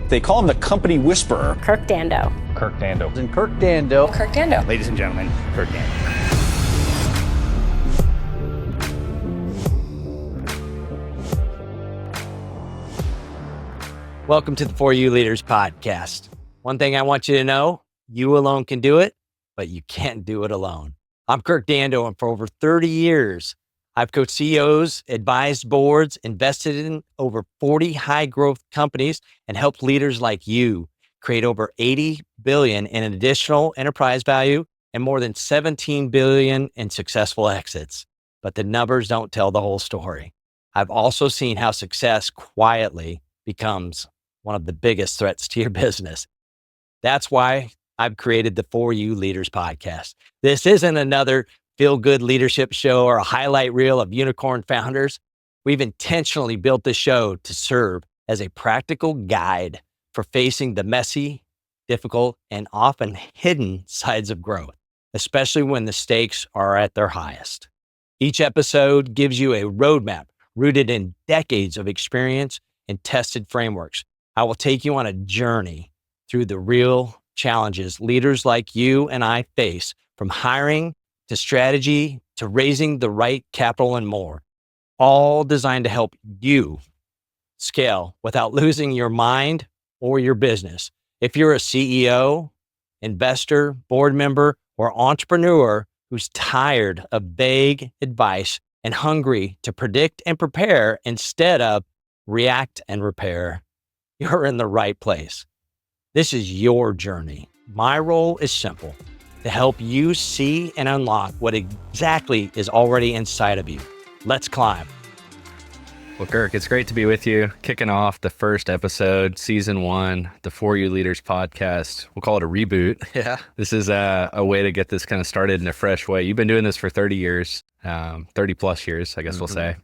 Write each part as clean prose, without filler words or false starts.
They call him the company whisperer. Kirk Dando. Kirk Dando. And Kirk Dando. Kirk Dando. Ladies and gentlemen, Kirk Dando. Welcome to the For You Leaders podcast. One thing I want you to know, you alone can do it, but you can't do it alone. I'm Kirk Dando, and for over 30 years, I've coached CEOs, advised boards, invested in over 40 high growth companies, and helped leaders like you create over $80 billion in additional enterprise value and more than $17 billion in successful exits. But the numbers don't tell the whole story. I've also seen how success quietly becomes one of the biggest threats to your business. That's why I've created the For You Leaders podcast. This isn't another feel-good leadership show or a highlight reel of unicorn founders. We've intentionally built the show to serve as a practical guide for facing the messy, difficult, and often hidden sides of growth, especially when the stakes are at their highest. Each episode gives you a roadmap rooted in decades of experience and tested frameworks. I will take you on a journey through the real challenges leaders like you and I face, from hiring to strategy to raising the right capital and more, all designed to help you scale without losing your mind or your business. If you're a CEO, investor, board member, or entrepreneur who's tired of vague advice and hungry to predict and prepare instead of react and repair, you're in the right place. This is your journey. My role is simple: to help you see and unlock what exactly is already inside of you. Let's climb. Well, Kirk, it's great to be with you. Kicking off the first episode, season 1, the For You Leaders podcast. We'll call it a reboot. Yeah. This is a way to get this kind of started in a fresh way. You've been doing this for 30 years, 30 plus years, I guess we'll say.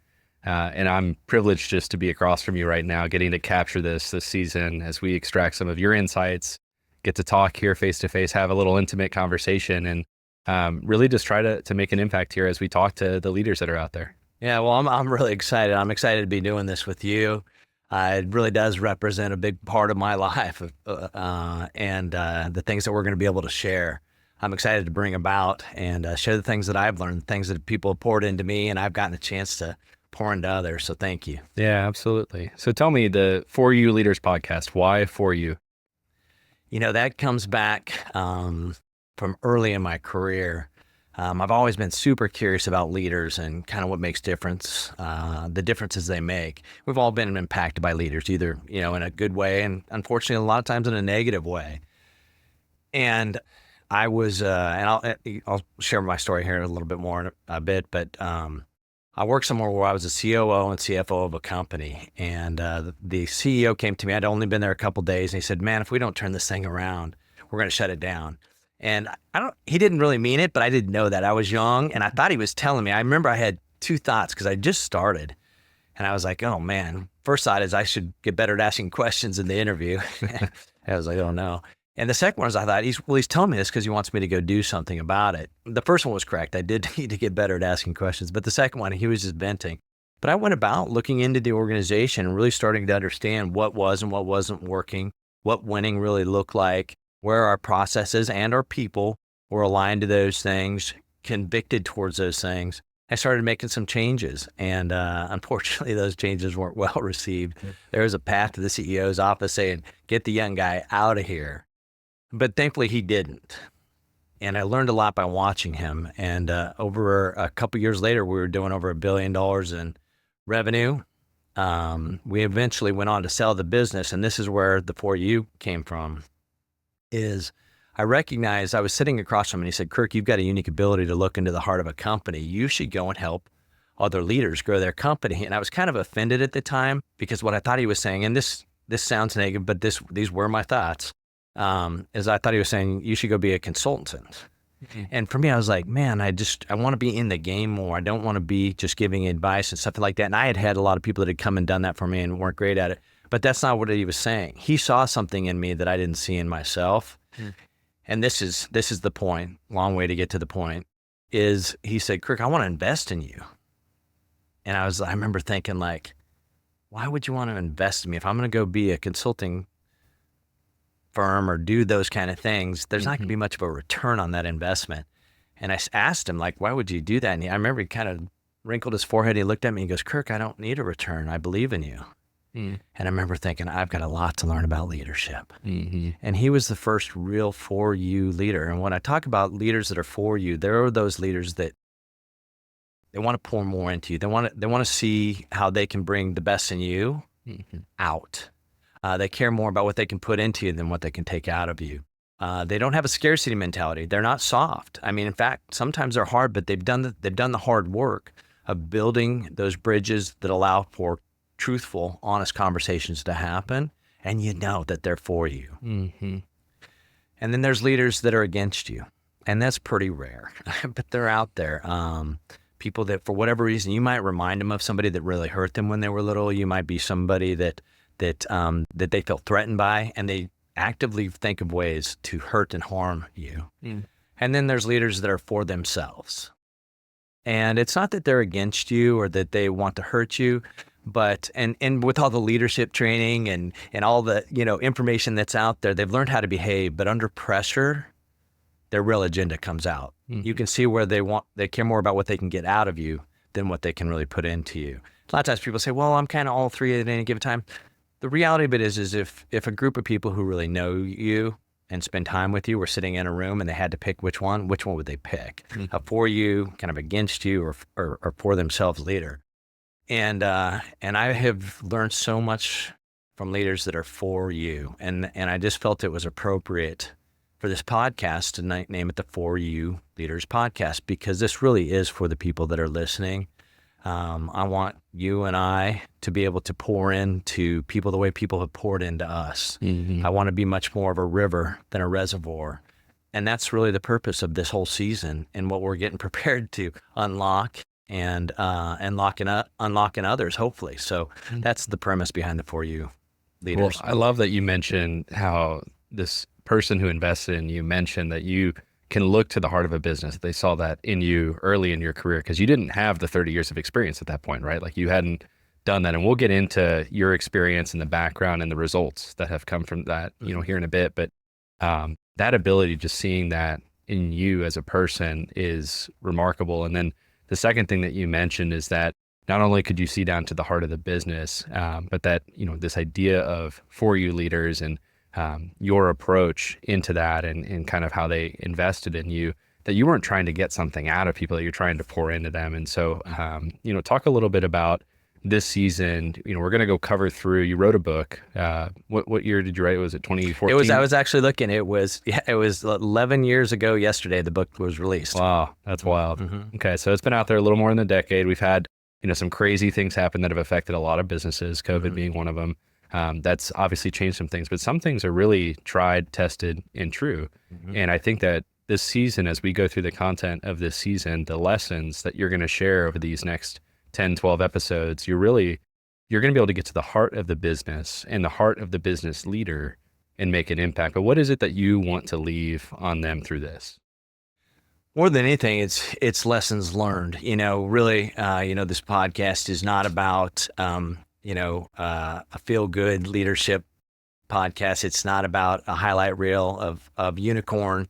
And I'm privileged just to be across from you right now, getting to capture this season as we extract some of your insights, get to talk here face to face, have a little intimate conversation, and really just try to make an impact here as we talk to the leaders that are out there. Yeah, well, I'm really excited. I'm excited to be doing this with you. It really does represent a big part of my life and the things that we're going to be able to share. I'm excited to bring about and share the things that I've learned, things that people have poured into me, and I've gotten a chance to pour into others. So thank you. Yeah, absolutely. So tell me, the For You Leaders podcast, why For You? You know, that comes back from early in my career. I've always been super curious about leaders and kind of what makes difference, the differences they make. We've all been impacted by leaders, either, you know, in a good way and unfortunately a lot of times in a negative way. And I was, and I'll share my story here a little bit more in a bit, but I worked somewhere where I was a COO and CFO of a company, and the CEO came to me. I'd only been there a couple of days, and he said, "Man, if we don't turn this thing around, we're going to shut it down." And he didn't really mean it, but I didn't know that. I was young, and I thought he was telling me. I remember I had two thoughts because I just started, and I was like, "Oh man." First thought is I should get better at asking questions in the interview. I was like, "Oh no." And the second one is I thought, he's telling me this because he wants me to go do something about it. The first one was correct. I did need to get better at asking questions. But the second one, he was just venting. But I went about looking into the organization and really starting to understand what was and what wasn't working, what winning really looked like, where our processes and our people were aligned to those things, convicted towards those things. I started making some changes. And unfortunately, those changes weren't well received. There was a path to the CEO's office saying, "Get the young guy out of here." But thankfully he didn't. And I learned a lot by watching him. And over a couple years later, we were doing over $1 billion in revenue. We eventually went on to sell the business. And this is where the For You came from, is I recognized I was sitting across from him and he said, "Kirk, you've got a unique ability to look into the heart of a company. You should go and help other leaders grow their company." And I was kind of offended at the time because what I thought he was saying, and this sounds negative, but these were my thoughts, is I thought he was saying, "You should go be a consultant." Mm-hmm. And for me, I was like, man, I want to be in the game more. I don't want to be just giving advice and stuff like that. And I had a lot of people that had come and done that for me and weren't great at it. But that's not what he was saying. He saw something in me that I didn't see in myself. Mm. And this is the point, long way to get to the point, is he said, "Kirk, I want to invest in you." And I remember thinking like, why would you want to invest in me? If I'm going to go be a consulting firm or do those kind of things, there's not going to be much of a return on that investment. And I asked him, like, why would you do that? And I remember he kind of wrinkled his forehead. He looked at me and he goes, Kirk, I don't need a return. I believe in you. And I remember thinking, I've got a lot to learn about leadership. And he was the first real for you leader. And when I talk about leaders that are for you, there are those leaders that they want to pour more into you. They want to see how they can bring the best in you out. They care more about what they can put into you than what they can take out of you. They don't have a scarcity mentality. They're not soft. I mean, in fact, sometimes they're hard, but they've done the hard work of building those bridges that allow for truthful, honest conversations to happen, and you know that they're for you. And then there's leaders that are against you, and that's pretty rare, but they're out there. People that, for whatever reason, you might remind them of somebody that really hurt them when they were little. You might be somebody that they felt threatened by, and they actively think of ways to hurt and harm you. And then there's leaders that are for themselves. And it's not that they're against you or that they want to hurt you, but, and with all the leadership training and all the, information that's out there, they've learned how to behave, but under pressure, their real agenda comes out. You can see where they care more about what they can get out of you than what they can really put into you. A lot of times people say, well, I'm kind of all three at any given time. The reality of it is if a group of people who really know you and spend time with you were sitting in a room and they had to pick which one would they pick? A for you, kind of against you, or for themselves leader. And I have learned so much from leaders that are for you. And I just felt it was appropriate for this podcast to name it the For You Leaders Podcast, because this really is for the people that are listening. I want you and I to be able to pour into people the way people have poured into us. I want to be much more of a river than a reservoir. And that's really the purpose of this whole season and what we're getting prepared to unlock and unlock in others, hopefully. So that's the premise behind the For You Leaders. Well, I love that you mentioned how this person who invested in you mentioned that you can look to the heart of a business. They saw that in you early in your career because you didn't have the 30 years of experience at that point, right? Like you hadn't done that. And we'll get into your experience and the background and the results that have come from that, here in a bit. But that ability, just seeing that in you as a person is remarkable. And then the second thing that you mentioned is that not only could you see down to the heart of the business, but that, this idea of For You leaders and your approach into that and kind of how they invested in you, that you weren't trying to get something out of people, that you're trying to pour into them. And so, talk a little bit about this season. We're going to go cover through, you wrote a book. What year did you write? Was it 2014? I was actually looking, it was 11 years ago yesterday, the book was released. Wow. That's wild. Okay. So it's been out there a little more than a decade. We've had, some crazy things happen that have affected a lot of businesses, COVID being one of them. That's obviously changed some things, but some things are really tried, tested, and true. And I think that this season, as we go through the content of this season, the lessons that you're going to share over these next 10, 12 episodes, you're going to be able to get to the heart of the business and the heart of the business leader and make an impact. But what is it that you want to leave on them through this? More than anything, it's lessons learned. Really, this podcast is not about, a feel-good leadership podcast. It's not about a highlight reel of unicorn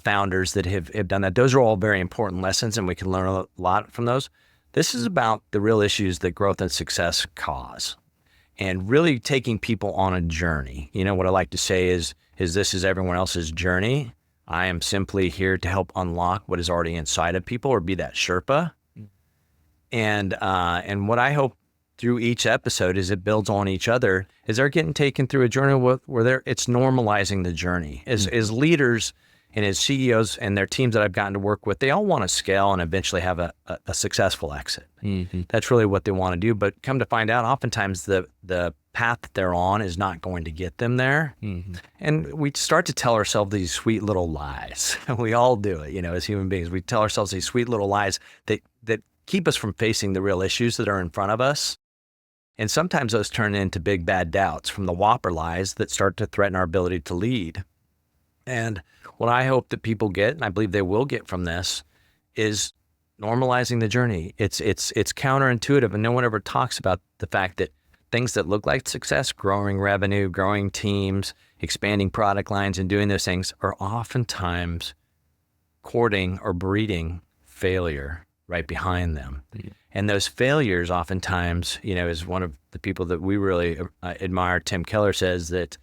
founders that have done that. Those are all very important lessons, and we can learn a lot from those. This is about the real issues that growth and success cause, and really taking people on a journey. What I like to say is this is everyone else's journey. I am simply here to help unlock what is already inside of people, or be that Sherpa. And what I hope through each episode is it builds on each other, is they're getting taken through a journey where it's normalizing the journey. As leaders and as CEOs and their teams that I've gotten to work with, they all want to scale and eventually have a successful exit. That's really what they want to do. But come to find out, oftentimes the path that they're on is not going to get them there. And we start to tell ourselves these sweet little lies. We all do it, as human beings. We tell ourselves these sweet little lies that keep us from facing the real issues that are in front of us. And sometimes those turn into big bad doubts from the whopper lies that start to threaten our ability to lead. And what I hope that people get, and I believe they will get from this, is normalizing the journey. It's counterintuitive, and no one ever talks about the fact that things that look like success, growing revenue, growing teams, expanding product lines and doing those things are oftentimes courting or breeding failure right behind them. And those failures oftentimes, is one of the people that we really admire. Tim Keller says that,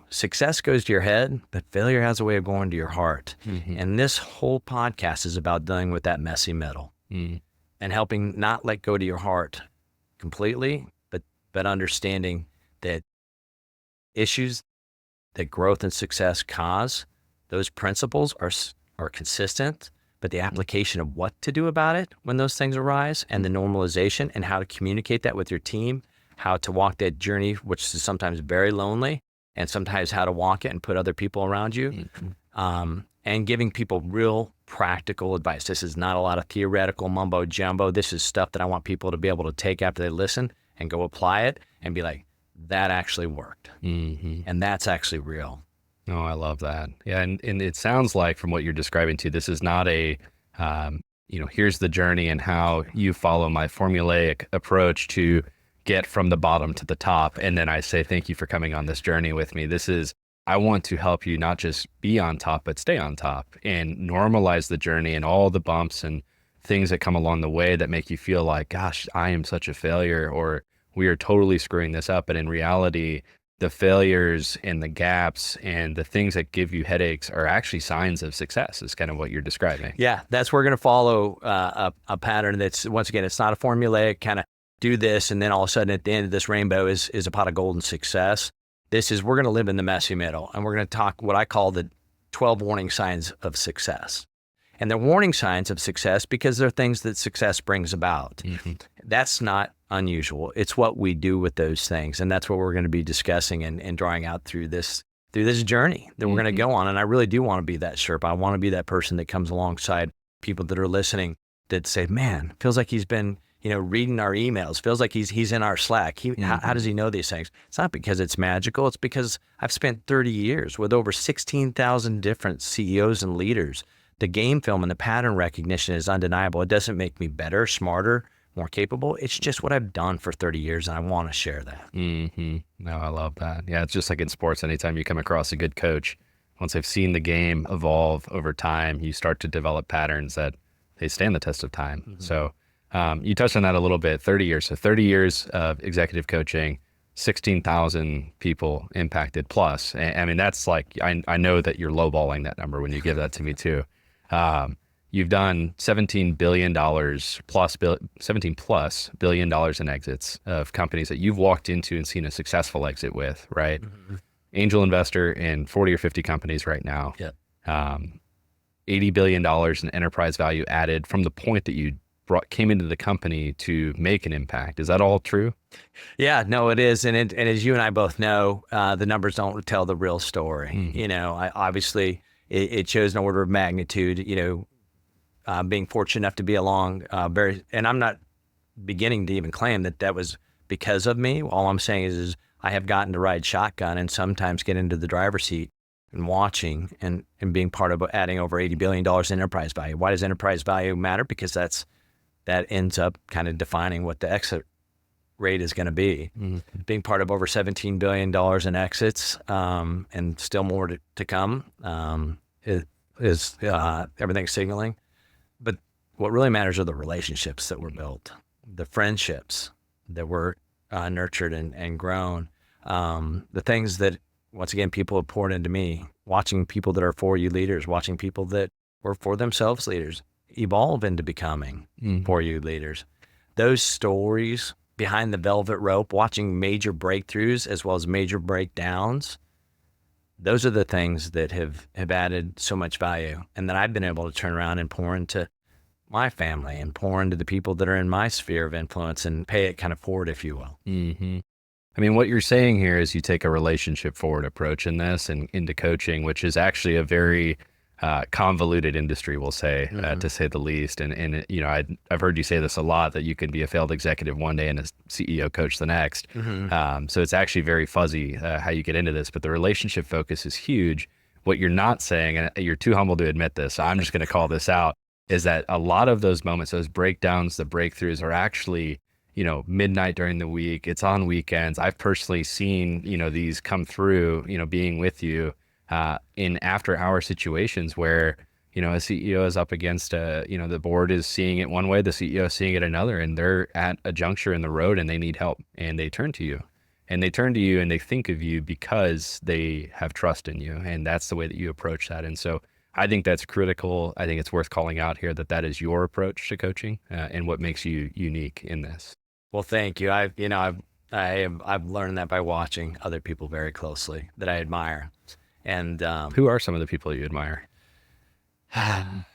success goes to your head, but failure has a way of going to your heart. And this whole podcast is about dealing with that messy middle and helping not let go to your heart completely, but understanding that issues that growth and success cause, those principles are consistent, but the application of what to do about it when those things arise and the normalization and how to communicate that with your team, how to walk that journey, which is sometimes very lonely, and sometimes how to walk it and put other people around you, and giving people real practical advice. This is not a lot of theoretical mumbo jumbo. This is stuff that I want people to be able to take after they listen and go apply it and be like, that actually worked. And that's actually real. Oh, I love that. Yeah. And it sounds like from what you're describing too, this is not a, here's the journey and how you follow my formulaic approach to get from the bottom to the top. And then I say, thank you for coming on this journey with me. This is, I want to help you not just be on top, but stay on top and normalize the journey and all the bumps and things that come along the way that make you feel like, gosh, I am such a failure, or we are totally screwing this up. But in reality, the failures and the gaps and the things that give you headaches are actually signs of success, is kind of what you're describing. Yeah, that's, we're going to follow a pattern that's, once again, it's not a formulaic kind of do this and then all of a sudden at the end of this rainbow is a pot of golden success. This is, we're going to live in the messy middle, and we're going to talk what I call the 12 warning signs of success. And they're warning signs of success because they're things that success brings about. That's not unusual. It's what we do with those things. And that's what we're going to be discussing and drawing out through this journey that we're going to go on. And I really do want to be that Sherpa. I want to be that person that comes alongside people that are listening that say, man, feels like he's been, reading our emails, feels like he's in our Slack. How does he know these things? It's not because it's magical. It's because I've spent 30 years with over 16,000 different CEOs and leaders. The game film and the pattern recognition is undeniable. It doesn't make me better, smarter, more capable. It's just what I've done for 30 years, and I want to share that. No, I love that. Yeah, it's just like in sports. Anytime you come across a good coach, once they've seen the game evolve over time, you start to develop patterns that they stand the test of time. So you touched on that a little bit, 30 years. So 30 years of executive coaching, 16,000 people impacted plus. I mean, that's like, I know that you're lowballing that number when you give that to me too. You've done $17 billion plus $17+ billion in exits of companies that you've walked into and seen a successful exit with, right? Angel investor in 40 or 50 companies right now. $80 billion in enterprise value added from the point that you came into the company to make an impact. Is that all true? Yeah, no, it is. And as you and I both know, the numbers don't tell the real story. Obviously it shows an order of magnitude, being fortunate enough to be along and I'm not beginning to even claim that was because of me. All I'm saying is I have gotten to ride shotgun and sometimes get into the driver's seat and watching and being part of adding over $80 billion in enterprise value. Why does enterprise value matter? Because that ends up kind of defining what the exit rate is going to be. Being part of over $17 billion in exits and still more to come is everything signaling. But what really matters are the relationships that were built, the friendships that were nurtured and grown, the things that, once again, people have poured into me, watching people that are for you leaders, watching people that were for themselves leaders, evolve into becoming for you leaders. Those stories behind the velvet rope, watching major breakthroughs as well as major breakdowns, those are the things that have added so much value and that I've been able to turn around and pour into my family and pour into the people that are in my sphere of influence and pay it kind of forward, if you will. I mean, what you're saying here is you take a relationship forward approach in this and into coaching, which is actually a very convoluted industry, we'll say, to say the least. And I've heard you say this a lot, that you can be a failed executive one day and a CEO coach the next. So it's actually very fuzzy how you get into this, but the relationship focus is huge. What you're not saying, and you're too humble to admit this, so I'm just going to call this out, is that a lot of those moments, those breakdowns, the breakthroughs are actually midnight during the week. It's on weekends. I've personally seen, these come through, being with you in after hour situations where, a CEO is up against the board is seeing it one way, the CEO is seeing it another, and they're at a juncture in the road and they need help, and they turn to you. And they turn to you and they think of you because they have trust in you. And that's the way that you approach that. And so I think that's critical. I think it's worth calling out here that is your approach to coaching and what makes you unique in this. Well, thank you. I've learned that by watching other people very closely that I admire. And who are some of the people you admire? The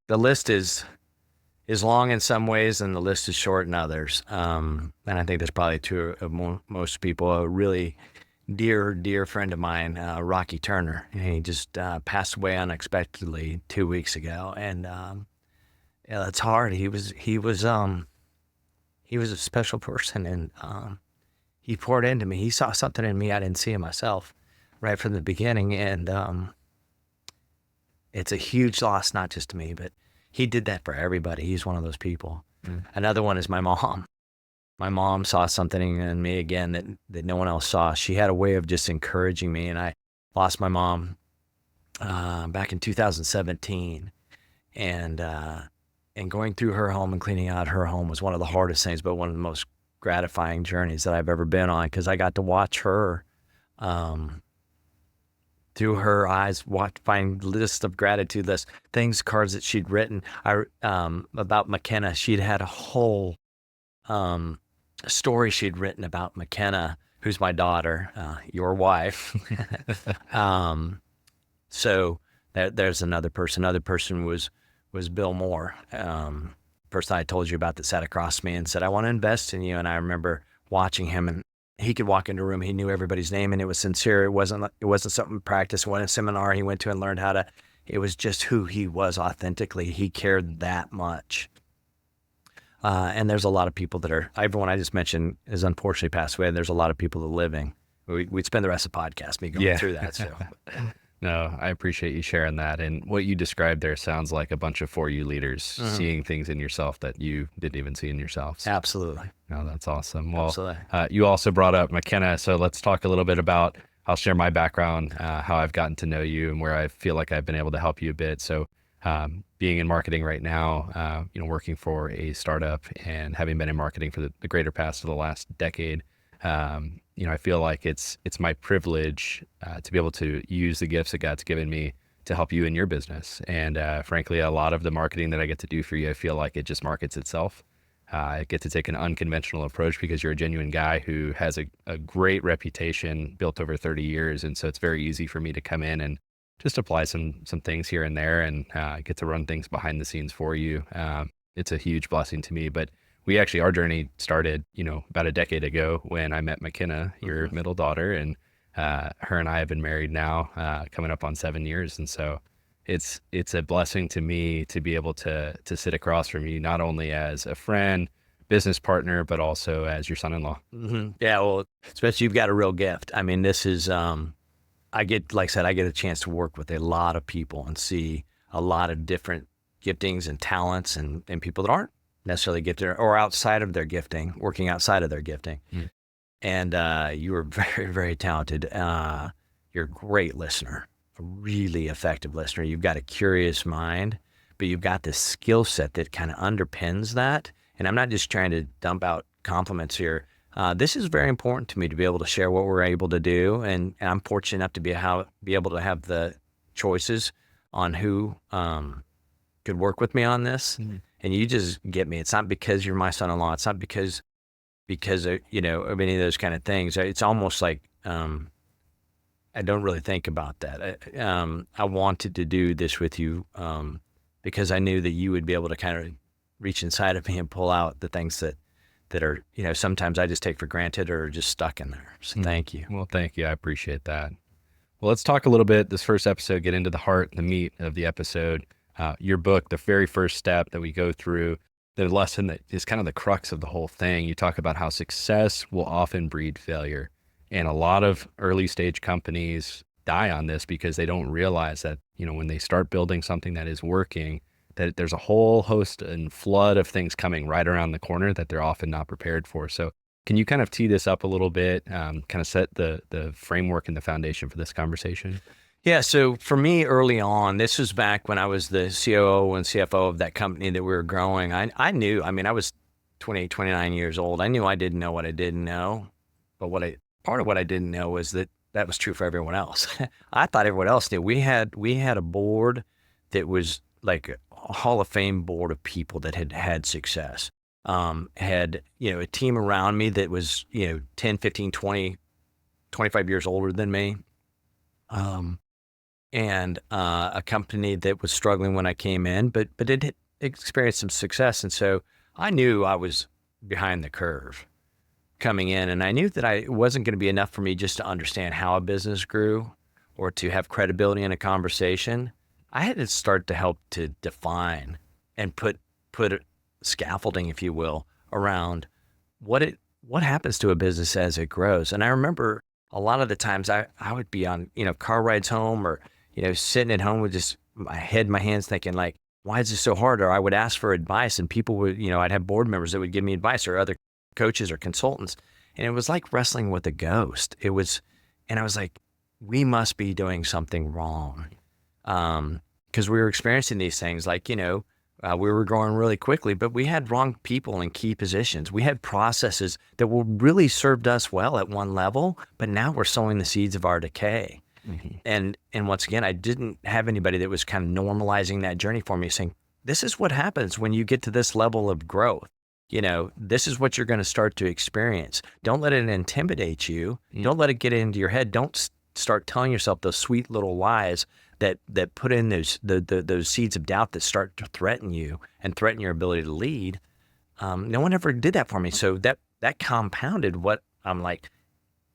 list is long in some ways and the list is short in others. And I think there's probably two of most people. A really dear friend of mine, Rocky Turner, and he just passed away unexpectedly 2 weeks ago. And it's hard. He was a special person, and he poured into me. He saw something in me I didn't see in myself right from the beginning. And it's a huge loss, not just to me, but he did that for everybody. He's one of those people. Another one is my mom. My mom saw something in me again that no one else saw. She had a way of just encouraging me, and I lost my mom back in 2017. And going through her home and cleaning out her home was one of the hardest things, but one of the most gratifying journeys that I've ever been on, because I got to watch her through her eyes, find lists of gratitude lists, cards that she'd written about McKenna. She'd had a whole story she'd written about McKenna, who's my daughter, your wife. So there's another person. Another person was Bill Moore, person I told you about that sat across me and said, "I want to invest in you." And I remember watching him, and he could walk into a room, he knew everybody's name, and it was sincere. It wasn't something practiced. It wasn't a seminar he went to and learned how to. It was just who he was authentically. He cared that much. And there's a lot of people everyone I just mentioned has unfortunately passed away. And there's a lot of people that are living. We'd spend the rest of the podcast me going through that. So. No, I appreciate you sharing that. And what you described there sounds like a bunch of 4U leaders seeing things in yourself that you didn't even see in yourself. So, absolutely. no, that's awesome. Well, absolutely. You also brought up McKenna. So let's talk a little bit about, I'll share my background, how I've gotten to know you and where I feel like I've been able to help you a bit. So being in marketing right now, working for a startup and having been in marketing for the greater past of the last decade, I feel like it's my privilege to be able to use the gifts that God's given me to help you in your business. And frankly, a lot of the marketing that I get to do for you, I feel like it just markets itself. I get to take an unconventional approach because you're a genuine guy who has a great reputation built over 30 years. And so it's very easy for me to come in and just apply some things here and there and get to run things behind the scenes for you. It's a huge blessing to me. But our journey started, about a decade ago when I met McKenna, your middle daughter, and her and I have been married now, coming up on 7 years. And so it's a blessing to me to be able to sit across from you, not only as a friend, business partner, but also as your son-in-law. Yeah, well, especially you've got a real gift. I mean, this is, I get a chance to work with a lot of people and see a lot of different giftings and talents and people that aren't necessarily gifted or outside of their gifting, working outside of their gifting. And you are very, very talented. You're a great listener, a really effective listener. You've got a curious mind, but you've got this skill set that kind of underpins that. And I'm not just trying to dump out compliments here. This is very important to me to be able to share what we're able to do. And I'm fortunate enough to be able to have the choices on who could work with me on this. And you just get me. It's not because you're my son-in-law. It's not because of, of any of those kind of things. It's almost like I don't really think about that. I wanted to do this with you because I knew that you would be able to kind of reach inside of me and pull out the things that are, sometimes I just take for granted or are just stuck in there. So thank you. Well, thank you. I appreciate that. Well, let's talk a little bit, this first episode, get into the heart, the meat of the episode. Your book, the very first step that we go through, the lesson that is kind of the crux of the whole thing. You talk about how success will often breed failure. And a lot of early stage companies die on this because they don't realize that, when they start building something that is working, that there's a whole host and flood of things coming right around the corner that they're often not prepared for. So can you kind of tee this up a little bit, kind of set the framework and the foundation for this conversation? Yeah. So for me early on, this was back when I was the COO and CFO of that company that we were growing. I knew, I mean, I was 28, 29 years old. I knew I didn't know what I didn't know, but part of what I didn't know was that was true for everyone else. I thought everyone else did. We had a board that was like a Hall of Fame board of people that had had success. Had, a team around me that was, 10, 15, 20, 25 years older than me. And a company that was struggling when I came in, but it had experienced some success. And so I knew I was behind the curve coming in, and I knew that it wasn't going to be enough for me just to understand how a business grew or to have credibility in a conversation. I had to start to help to define and put scaffolding, if you will, around what happens to a business as it grows. And I remember a lot of the times I would be on, car rides home or, sitting at home with just my head in my hands thinking like, why is this so hard? Or I would ask for advice and people would, I'd have board members that would give me advice or other coaches or consultants. And it was like wrestling with a ghost. And I was like, we must be doing something wrong. Because we were experiencing these things like, we were growing really quickly, but we had wrong people in key positions. We had processes that were really served us well at one level, but now we're sowing the seeds of our decay. Mm-hmm. And once again, I didn't have anybody that was kind of normalizing that journey for me, saying, this is what happens when you get to this level of growth. This is what you're going to start to experience. Don't let it intimidate you. Mm-hmm. Don't let it get into your head. Don't start telling yourself those sweet little lies that put in those seeds of doubt that start to threaten you and threaten your ability to lead. No one ever did that for me. So that compounded what I'm like,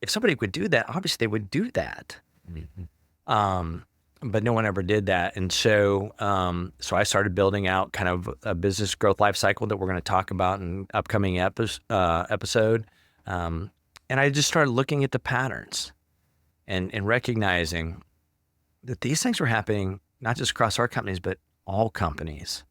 if somebody would do that, obviously they would do that. Mm-hmm. But no one ever did that. And so I started building out kind of a business growth life cycle that we're going to talk about in upcoming episode. And I just started looking at the patterns and recognizing that these things were happening not just across our companies, but all companies.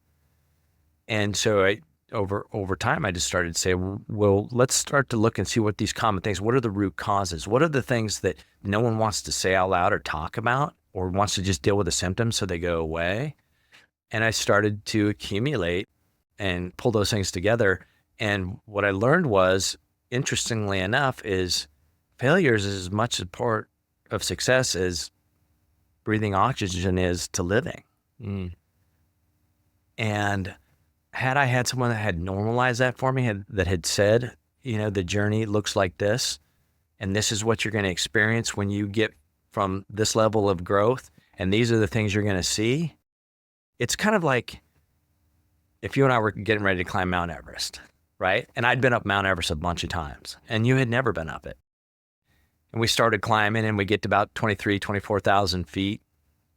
And so over time, I just started to say, well, let's start to look and see what these common things, what are the root causes? What are the things that no one wants to say out loud or talk about or wants to just deal with the symptoms so they go away? And I started to accumulate and pull those things together. And what I learned was, interestingly enough, is failures is as much a part of success as breathing oxygen is to living. Mm. And had I had someone that had normalized that for me, that had said, the journey looks like this, and this is what you're going to experience when you get from this level of growth, and these are the things you're going to see. It's kind of like if you and I were getting ready to climb Mount Everest, right? And I'd been up Mount Everest a bunch of times, and you had never been up it. And we started climbing, and we get to about 24,000 feet.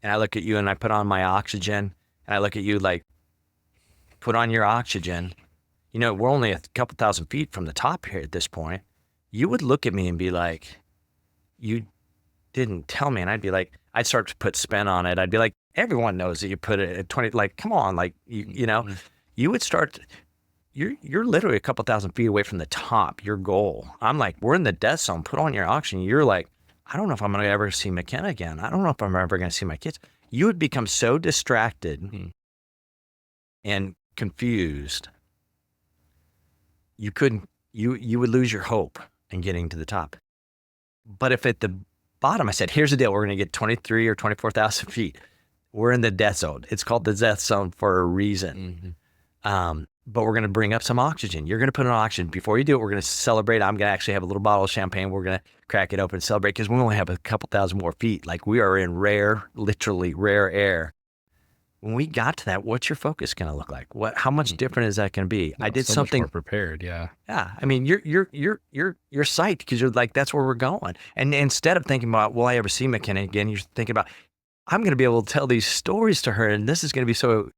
And I look at you, and I put on my oxygen, and I look at you like, put on your oxygen. We're only a couple thousand feet from the top here at this point. You would look at me and be like, you didn't tell me. And I'd be like, I'd start to put spin on it. I'd be like, everyone knows that you put it at 20, like, come on, like, you would start, you're literally a couple thousand feet away from the top, your goal. I'm like, we're in the death zone, put on your oxygen. You're like, I don't know if I'm going to ever see McKenna again. I don't know if I'm ever going to see my kids. You would become so distracted and confused. You would lose your hope in getting to the top. But if at the bottom, I said, here's the deal. We're going to get 23 or 24,000 feet. We're in the death zone. It's called the death zone for a reason. Mm-hmm. But we're going to bring up some oxygen. You're going to put on oxygen. Before you do it, we're going to celebrate. I'm going to actually have a little bottle of champagne. We're going to crack it open and celebrate because we only have a couple thousand more feet. Like we are in literally rare air. When we got to that, what's your focus going to look like? How much different is that going to be? I did so something much more prepared. Yeah. Yeah. I mean, you're psyched because you're like, that's where we're going. And instead of thinking about, will I ever see McKenna again? You're thinking about, I'm going to be able to tell these stories to her. And this is going to be so,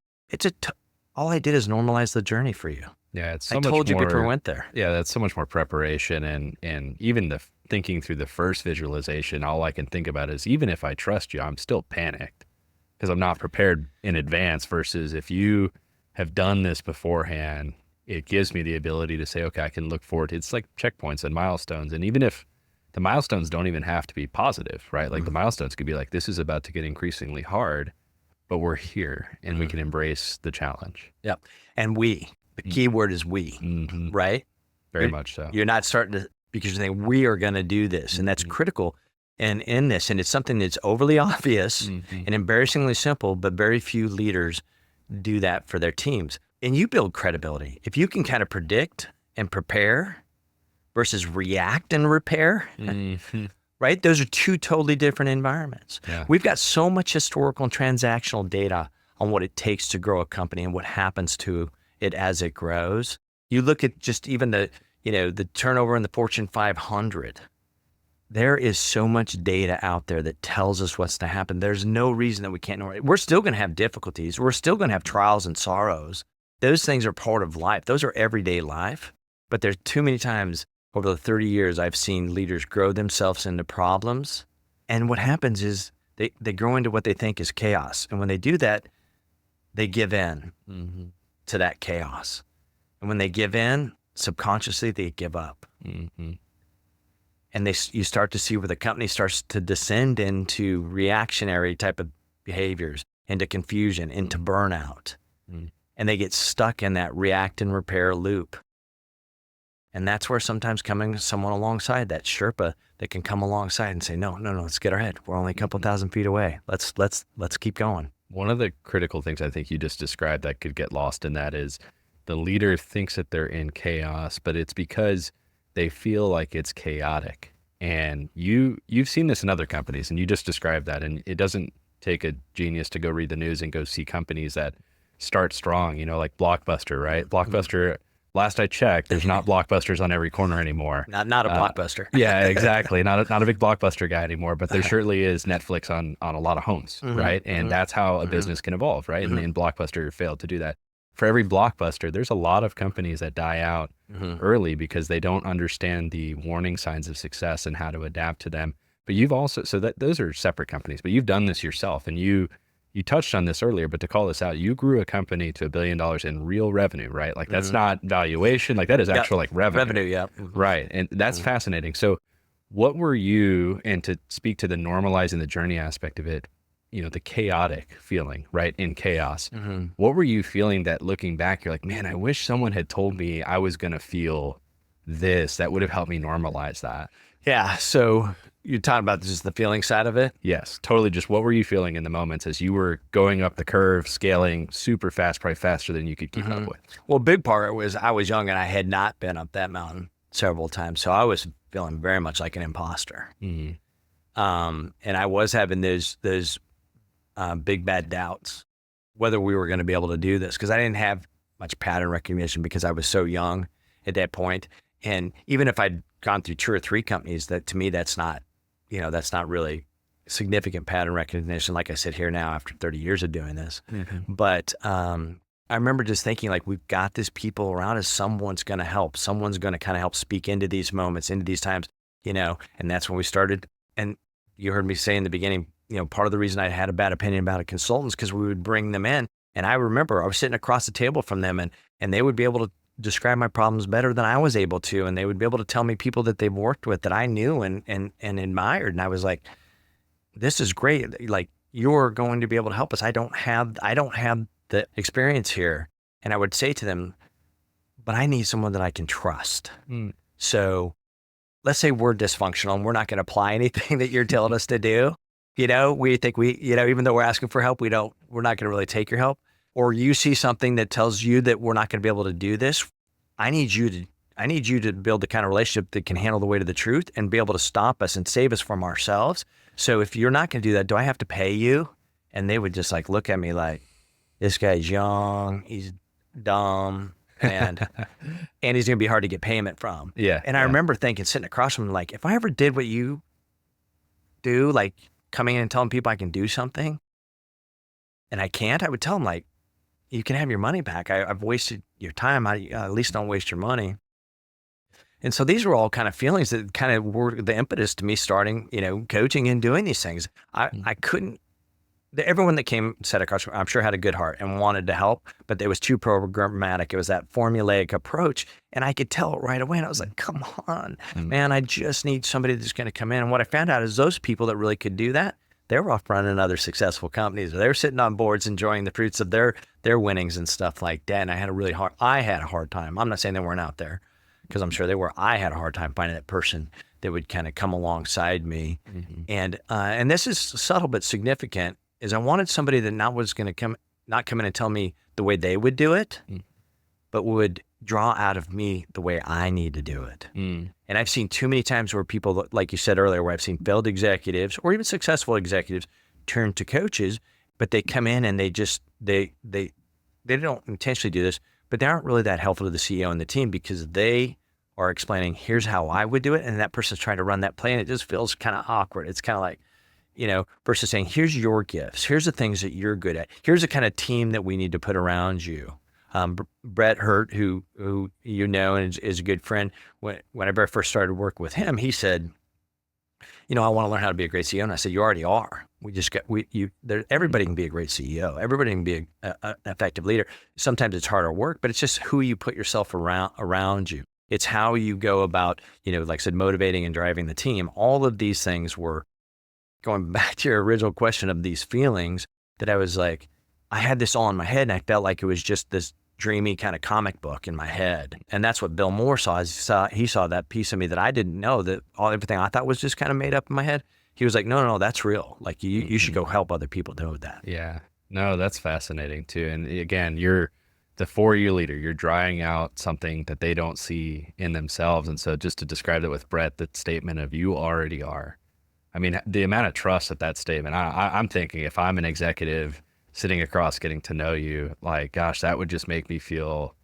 all I did is normalize the journey for you. Yeah. It's I told you before we went there. Yeah. That's so much more preparation. And even the thinking through the first visualization, all I can think about is even if I trust you, I'm still panicked. because I'm not prepared in advance, versus if you have done this beforehand, it gives me the ability to say, okay, I can look forward to, it's like checkpoints and milestones. And even if the milestones don't even have to be positive, right? Like the milestones could be like, this is about to get increasingly hard, but we're here and we can embrace the challenge. Yep. And the key word is we, right? Very much so. You're not starting to, because you're saying we are going to do this, and that's critical. And in this, and it's something that's overly obvious and embarrassingly simple, but very few leaders do that for their teams. And you build credibility. If you can kind of predict and prepare versus react and repair, right? Those are two totally different environments. Yeah. We've got so much historical and transactional data on what it takes to grow a company and what happens to it as it grows. You look at just even the turnover in the Fortune 500. There is so much data out there that tells us what's to happen. There's no reason that we can't know it. We're still going to have difficulties. We're still going to have trials and sorrows. Those things are part of life. Those are everyday life. But there's too many times over the 30 years I've seen leaders grow themselves into problems. And what happens is they grow into what they think is chaos. And when they do that, they give in to that chaos. And when they give in, subconsciously, they give up. And you start to see where the company starts to descend into reactionary type of behaviors, into confusion, into burnout. And they get stuck in that react and repair loop. And that's where sometimes coming someone alongside, that Sherpa that can come alongside and say, no, let's get our head. We're only a couple thousand feet away. Let's keep going. One of the critical things I think you just described that could get lost in that is the leader thinks that they're in chaos, but it's because they feel like it's chaotic. And you've seen this in other companies, and you just described that. And it doesn't take a genius to go read the news and go see companies that start strong, like Blockbuster, right? Blockbuster, last I checked, there's not Blockbusters on every corner anymore. Not a Blockbuster. Yeah, exactly. Not a big Blockbuster guy anymore, but there certainly is Netflix on a lot of homes, right? And that's how a business can evolve, right? And Blockbuster failed to do that. For every Blockbuster, there's a lot of companies that die out early because they don't understand the warning signs of success and how to adapt to them. But you've also, those are separate companies, but you've done this yourself, and you touched on this earlier, but to call this out, you grew a company to $1 billion in real revenue, right? Like that's not valuation, like that is actual like revenue. Revenue, yeah. Right. And that's fascinating. So what were you, and to speak to the normalizing the journey aspect of it, the chaotic feeling, right? In chaos. What were you feeling that looking back, you're like, man, I wish someone had told me I was going to feel this. That would have helped me normalize that. Yeah. So you're talking about just the feeling side of it? Yes, totally. Just what were you feeling in the moments as you were going up the curve, scaling super fast, probably faster than you could keep up with? Well, a big part was I was young and I had not been up that mountain several times. So I was feeling very much like an imposter. And I was having those big bad doubts whether we were going to be able to do this, because I didn't have much pattern recognition because I was so young at that point. And even if I'd gone through 2 or 3 companies, that to me, that's not really significant pattern recognition. Like I sit here now after 30 years of doing this. But I remember just thinking, like, we've got these people around us. Someone's going to help. Someone's going to kind of help speak into these moments, into these times, and that's when we started. And you heard me say in the beginning, part of the reason I had a bad opinion about a consultant is because we would bring them in. And I remember I was sitting across the table from them, and they would be able to describe my problems better than I was able to. And they would be able to tell me people that they've worked with that I knew and admired. And I was like, this is great. Like, you're going to be able to help us. I don't have the experience here. And I would say to them, but I need someone that I can trust. So let's say we're dysfunctional and we're not going to apply anything that you're telling us to do. We think even though we're asking for help, we're not going to really take your help. Or you see something that tells you that we're not going to be able to do this. I need you to build the kind of relationship that can handle the weight of the truth and be able to stop us and save us from ourselves. So if you're not going to do that, do I have to pay you? And they would just like look at me like, this guy's young, he's dumb, and he's going to be hard to get payment from. Yeah. And I remember thinking, sitting across from him, like, if I ever did what you do, like coming in and telling people I can do something and I can't, I would tell them, like, you can have your money back. I've wasted your time. At least don't waste your money. And so these were all kind of feelings that kind of were the impetus to me starting, coaching and doing these things. I couldn't everyone that came sat across, I'm sure had a good heart and wanted to help, but it was too programmatic. It was that formulaic approach. And I could tell it right away. And I was like, come on, man, I just need somebody that's going to come in. And what I found out is those people that really could do that, they were off running other successful companies. They were sitting on boards enjoying the fruits of their winnings and stuff like that. And I had a hard time. I'm not saying they weren't out there, because I'm sure they were. I had a hard time finding that person that would kind of come alongside me. And this is subtle but significant, is I wanted somebody that not come in and tell me the way they would do it, but would draw out of me the way I need to do it. And I've seen too many times where people, like you said earlier, where I've seen failed executives or even successful executives turn to coaches, but they come in and they don't intentionally do this, but they aren't really that helpful to the CEO and the team, because they are explaining, here's how I would do it. And that person's trying to run that play, and it just feels kind of awkward. It's kind of like, versus saying, here's your gifts. Here's the things that you're good at. Here's the kind of team that we need to put around you. Brett Hurt, who and is a good friend, when I very first started work with him, he said, I want to learn how to be a great CEO. And I said, you already are. Everybody can be a great CEO. Everybody can be an effective leader. Sometimes it's harder work, but it's just who you put yourself around you. It's how you go about, like I said, motivating and driving the team. All of these things were going back to your original question of these feelings that I was like, I had this all in my head, and I felt like it was just this dreamy kind of comic book in my head. And that's what Bill Moore saw. He saw that piece of me that I didn't know, that everything I thought was just kind of made up in my head. He was like, no, that's real. Like you should go help other people do that. Yeah, no, that's fascinating too. And again, you're the 4-year leader, you're drawing out something that they don't see in themselves. And so just to describe that with Brett, that statement of you already are, I mean, the amount of trust at that statement, I'm thinking if I'm an executive sitting across getting to know you, like, gosh, that would just make me feel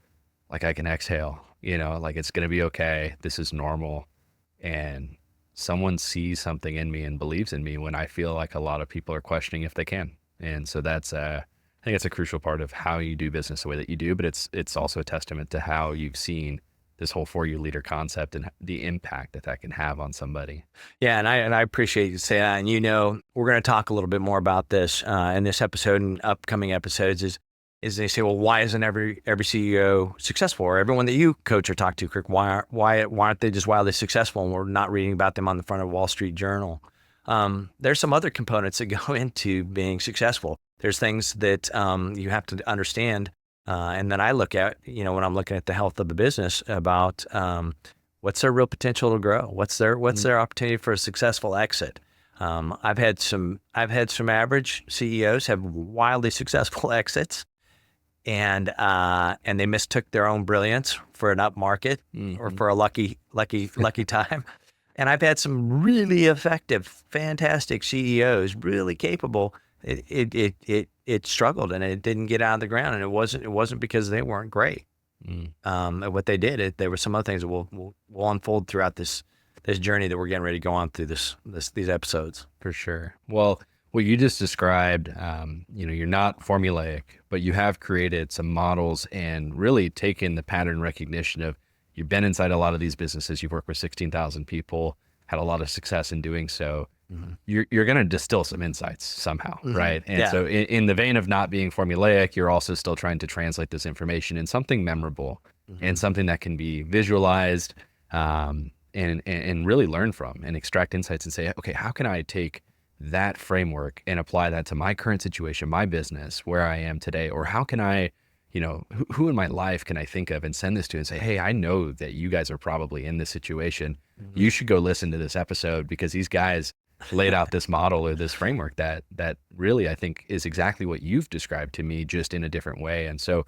like I can exhale, like it's going to be okay. This is normal. And someone sees something in me and believes in me when I feel like a lot of people are questioning if they can. And so that's, I think it's a crucial part of how you do business the way that you do, but it's also a testament to how you've seen this whole 4-year leader concept and the impact that can have on somebody. Yeah, and I appreciate you saying that. And we're going to talk a little bit more about this in this episode and upcoming episodes. Is they say, well, why isn't every CEO successful, or everyone that you coach or talk to, Kirk? Why aren't they just wildly successful, and we're not reading about them on the front of Wall Street Journal? There's some other components that go into being successful. There's things that you have to understand. And then I look at, when I'm looking at the health of the business, about what's their real potential to grow? What's their opportunity for a successful exit? I've had some average CEOs have wildly successful exits, and they mistook their own brilliance for an up market or for a lucky time. And I've had some really effective, fantastic CEOs, really capable. It struggled, and it didn't get out of the ground, and it wasn't because they weren't great. What they did, there were some other things that will unfold throughout this journey that we're getting ready to go on through these episodes. For sure. Well, what you just described, you're not formulaic, but you have created some models and really taken the pattern recognition of, you've been inside a lot of these businesses, you've worked with 16,000 people, had a lot of success in doing so. You're going to distill some insights somehow, right? And so in the vein of not being formulaic, you're also still trying to translate this information in something memorable and something that can be visualized and really learn from and extract insights and say, okay, how can I take that framework and apply that to my current situation, my business, where I am today? Or how can I, who in my life can I think of and send this to and say, hey, I know that you guys are probably in this situation. You should go listen to this episode, because these guys laid out this model or this framework that really, I think, is exactly what you've described to me, just in a different way. And so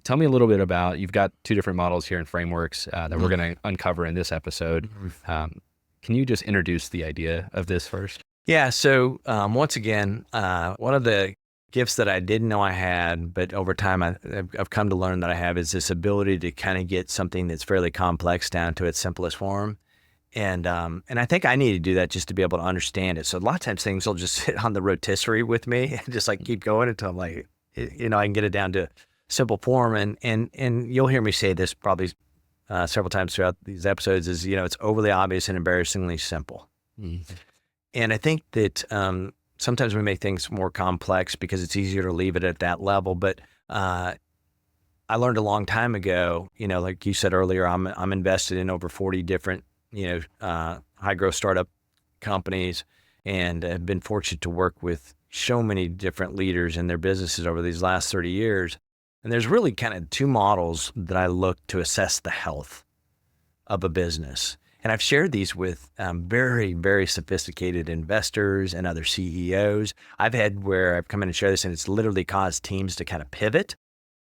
tell me a little bit about, you've got 2 different models here and frameworks that we're going to uncover in this episode. Can you just introduce the idea of this first? Yeah. So once again, one of the gifts that I didn't know I had, but over time I've come to learn that I have, is this ability to kind of get something that's fairly complex down to its simplest form. And I think I need to do that just to be able to understand it. So a lot of times things will just sit on the rotisserie with me and just like keep going until I'm like, I can get it down to simple form. And you'll hear me say this probably several times throughout these episodes, is, it's overly obvious and embarrassingly simple. And I think that sometimes we make things more complex because it's easier to leave it at that level. But I learned a long time ago, like you said earlier, I'm invested in over 40 different, high growth startup companies, and have been fortunate to work with so many different leaders in their businesses over these last 30 years. And there's really kind of two models that I look to assess the health of a business. And I've shared these with very, very sophisticated investors and other CEOs. I've had where I've come in and shared this, and it's literally caused teams to kind of pivot.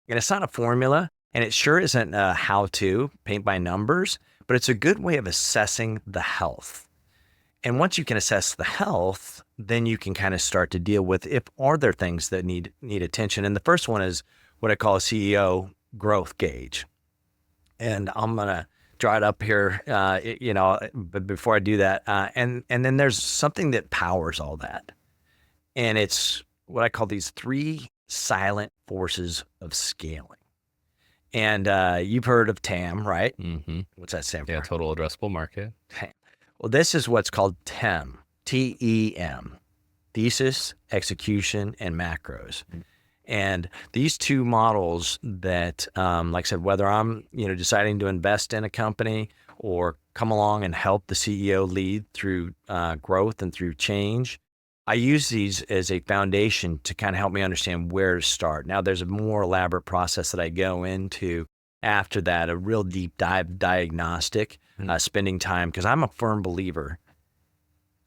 And it's not a formula, and it sure isn't a how-to, paint by numbers, but it's a good way of assessing the health. And once you can assess the health, then you can kind of start to deal with are there things that need attention. And the first one is what I call a CEO growth gauge. And I'm going to draw it up here, but before I do that, and then there's something that powers all that. And it's what I call these 3 silent forces of scaling. And you've heard of TAM, right? Mm-hmm. What's that stand for? Yeah, total addressable market. Well, this is what's called TEM, T-E-M, Thesis, Execution, and Macros. And these 2 models that, like I said, whether I'm, deciding to invest in a company or come along and help the CEO lead through growth and through change, I use these as a foundation to kind of help me understand where to start. Now, there's a more elaborate process that I go into after that, a real deep dive diagnostic, spending time, because I'm a firm believer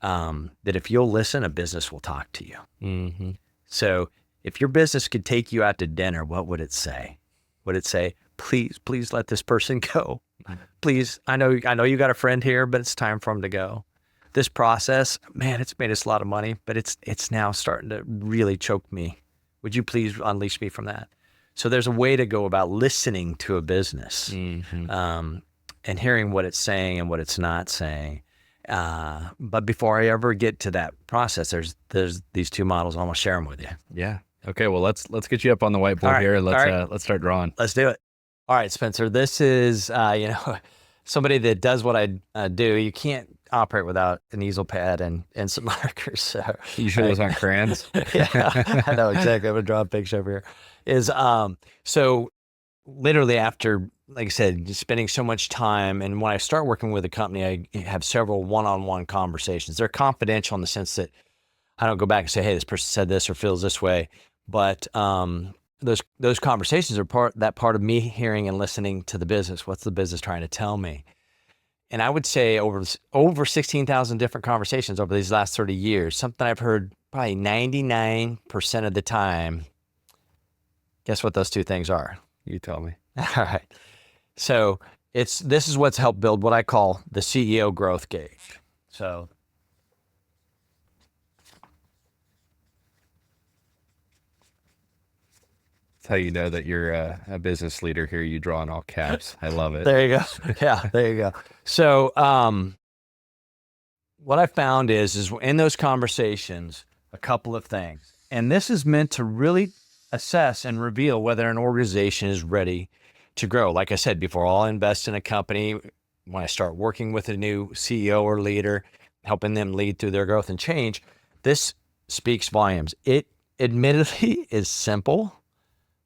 that if you'll listen, a business will talk to you. Mm-hmm. So if your business could take you out to dinner, what would it say? Would it say, please let this person go? Please, I know you got a friend here, but it's time for him to go. This process, man, it's made us a lot of money, but it's now starting to really choke me. Would you please unleash me from that? So there's a way to go about listening to a business, and hearing what it's saying and what it's not saying. But before I ever get to that process, there's these 2 models. I'm gonna share them with you. Yeah. Okay. Well, let's get you up on the whiteboard here. Let's start drawing. Let's do it. All right, Spencer. This is somebody that does what I do. You can't operate without an easel pad and some markers. So You sure those aren't crayons? Yeah, I know exactly. I'm gonna draw a picture over here. So literally after, like I said, just spending so much time, and when I start working with a company, I have several one-on-one conversations. They're confidential in the sense that I don't go back and say, hey, this person said this or feels this way. But those conversations are part of me hearing and listening to the business. What's the business trying to tell me? And I would say over 16,000 different conversations over these last 30 years, something I've heard probably 99% of the time. Guess what those 2 things are? You tell me. All right. So this is what's helped build what I call the CEO growth gauge. So That's how you know that you're a business leader here. You draw in all caps. I love it. there you go. Yeah, there you go. So what I found is in those conversations, a couple of things. And this is meant to really assess and reveal whether an organization is ready to grow. Like I said before, I'll invest in a company when I start working with a new CEO or leader, helping them lead through their growth and change. This speaks volumes. It admittedly is simple,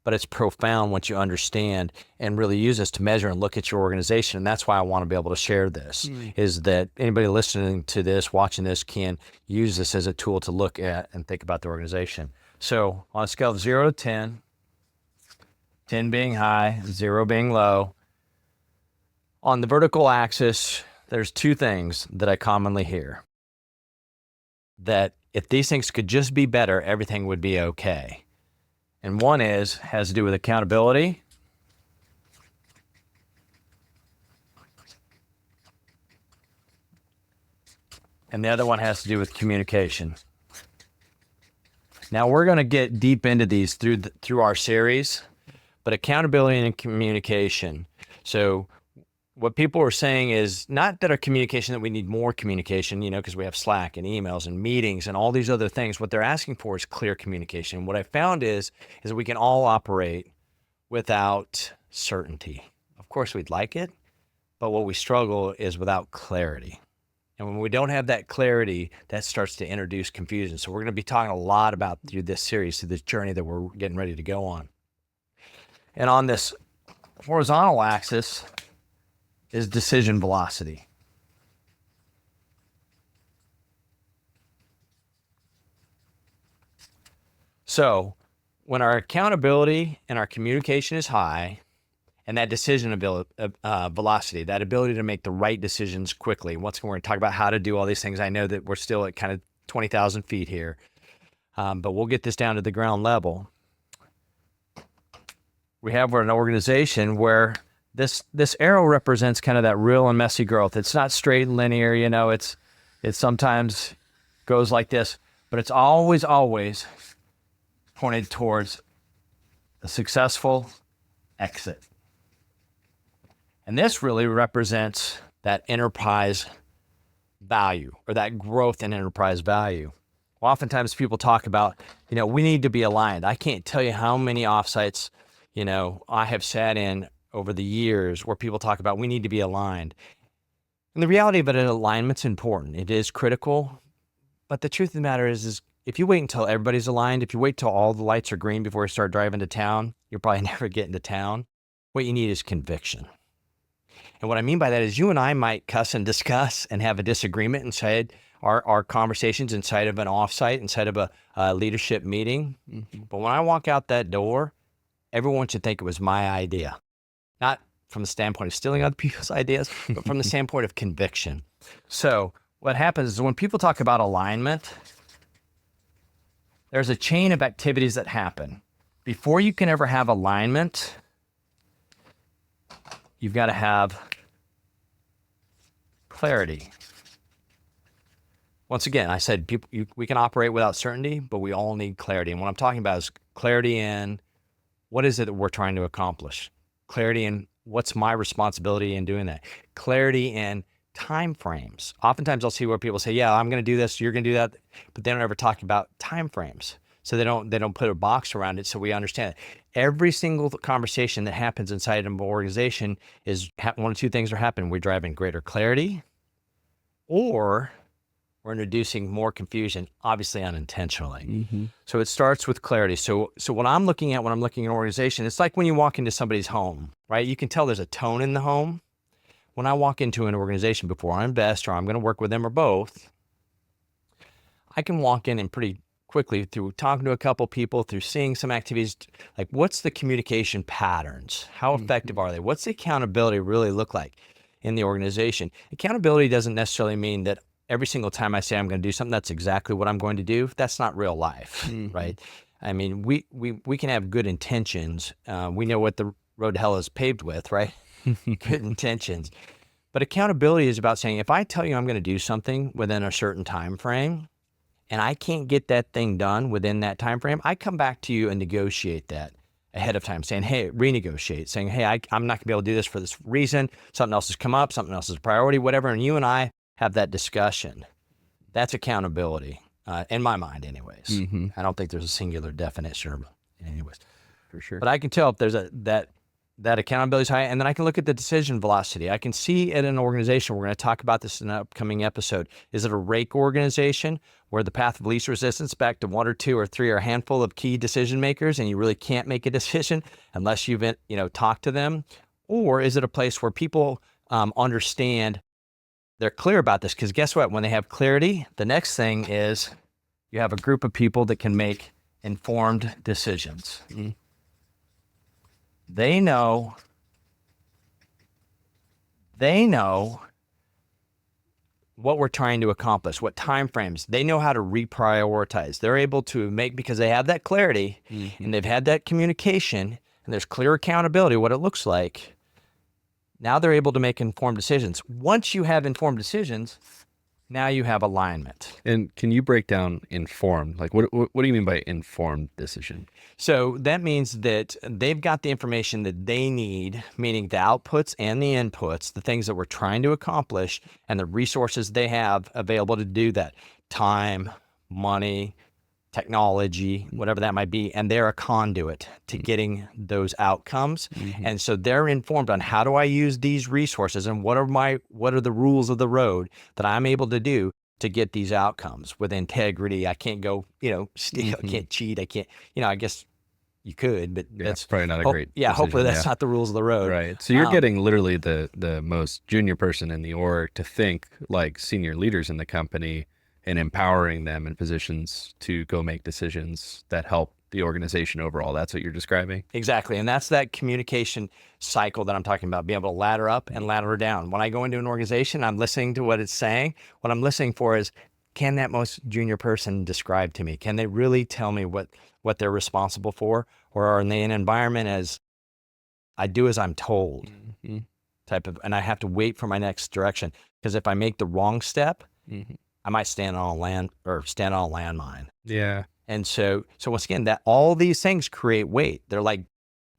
but it's profound once you understand and really use this to measure and look at your organization. And that's why I want to be able to share this, is that anybody listening to this, watching this, can use this as a tool to look at and think about the organization. So on a scale of 0 to 10, 10 being high, 0 being low, on the vertical axis, there's 2 things that I commonly hear. That if these things could just be better, everything would be okay. And one has to do with accountability. And the other one has to do with communication. Now we're going to get deep into these through our series, but accountability and communication. So what people are saying is not that our communication, that we need more communication, because we have Slack and emails and meetings and all these other things. What they're asking for is clear communication. What I found is that we can all operate without certainty. Of course, we'd like it, but what we struggle is without clarity. And when we don't have that clarity, that starts to introduce confusion. So we're going to be talking a lot about through this series, through this journey that we're getting ready to go on. And on this horizontal axis is decision velocity. So when our accountability and our communication is high, and that decision velocity, that ability to make the right decisions quickly. Once again, we're going to talk about how to do all these things. I know that we're still at kind of 20,000 feet here, but we'll get this down to the ground level. We have an organization where this arrow represents kind of that real and messy growth. It's not straight and linear, you know, it sometimes goes like this, but it's always pointed towards a successful exit. And this really represents that enterprise value, or that growth in enterprise value. Oftentimes people talk about, you know, we need to be aligned. I can't tell you how many offsites, you know, I have sat in over the years where people talk about we need to be aligned. And the reality of it, alignment's important. It is critical. But the truth of the matter is if you wait until everybody's aligned, if you wait till all the lights are green before you start driving to town, you'll probably never get into town. What you need is conviction. And what I mean by that is you and I might cuss and discuss and have a disagreement inside our conversations, inside of an offsite, inside of a leadership meeting. Mm-hmm. But when I walk out that door, everyone should think it was my idea. Not from the standpoint of stealing other people's ideas, but from the standpoint of conviction. So what happens is when people talk about alignment, there's a chain of activities that happen. Before you can ever have alignment, you've got to have clarity. Once again, I said we can operate without certainty, but we all need clarity. And what I'm talking about is clarity in what is it that we're trying to accomplish? Clarity in what's my responsibility in doing that? Clarity in time frames. Oftentimes I'll see where people say, yeah, I'm going to do this, you're going to do that, but they don't ever talk about time frames. So they don't put a box around it so we understand it. Every single conversation that happens inside of an organization is one of two things are happening. We're driving greater clarity, or we're introducing more confusion, obviously unintentionally. Mm-hmm. So it starts with clarity. So what I'm looking at when I'm looking at an organization, it's like when you walk into somebody's home, right? You can tell there's a tone in the home. When I walk into an organization before I invest or I'm going to work with them or both, I can walk in and pretty quickly through talking to a couple people, through seeing some activities, like what's the communication patterns? How effective are they? What's the accountability really look like in the organization? Accountability doesn't necessarily mean that every single time I say I'm going to do something, that's exactly what I'm going to do. That's not real life, right? I mean, we can have good intentions. We know what the road to hell is paved with, right? Good intentions. But accountability is about saying, if I tell you I'm going to do something within a certain time frame, and I can't get that thing done within that time frame, I come back to you and negotiate that ahead of time, saying, hey, renegotiate, saying, hey, I'm not going to be able to do this for this reason. Something else has come up, something else is a priority, whatever. And you and I have that discussion. That's accountability, in my mind anyways. Mm-hmm. I don't think there's a singular definition anyways. For sure. But I can tell if there's that accountability is high, and then I can look at the decision velocity. I can see in an organization, we're going to talk about this in an upcoming episode, is it a rake organization where the path of least resistance back to one or two or three or a handful of key decision makers and you really can't make a decision unless you've talked to them? Or is it a place where people understand, they're clear about this? Because guess what? When they have clarity, the next thing is you have a group of people that can make informed decisions. Mm-hmm. They know what we're trying to accomplish, what time frames. They know how to reprioritize. They're able to make, because they have that clarity and they've had that communication and there's clear accountability, what it looks like. Now they're able to make informed decisions. Once you have informed decisions, now you have alignment. And can you break down informed? Like, what do you mean by informed decision? So that means that they've got the information that they need, meaning the outputs and the inputs, the things that we're trying to accomplish, and the resources they have available to do that. Time, money, technology, whatever that might be, and they're a conduit to getting those outcomes. And so they're informed on how do I use these resources and what are the rules of the road that I'm able to do to get these outcomes with integrity. I can't go, steal, I can't cheat, I can't, I guess you could, but that's probably not a great decision, hopefully that's not the rules of the road. Right. So you're getting literally the most junior person in the org to think like senior leaders in the company and empowering them in positions to go make decisions that help the organization overall. That's what you're describing? Exactly. And that's that communication cycle that I'm talking about, being able to ladder up and ladder down. When I go into an organization, I'm listening to what it's saying. What I'm listening for is, can that most junior person describe to me? Can they really tell me what they're responsible for? Or are they in an environment as I do as I'm told type of, and I have to wait for my next direction? Because if I make the wrong step, I might stand on a landmine. Yeah. And so once again, that all these things create weight. They're like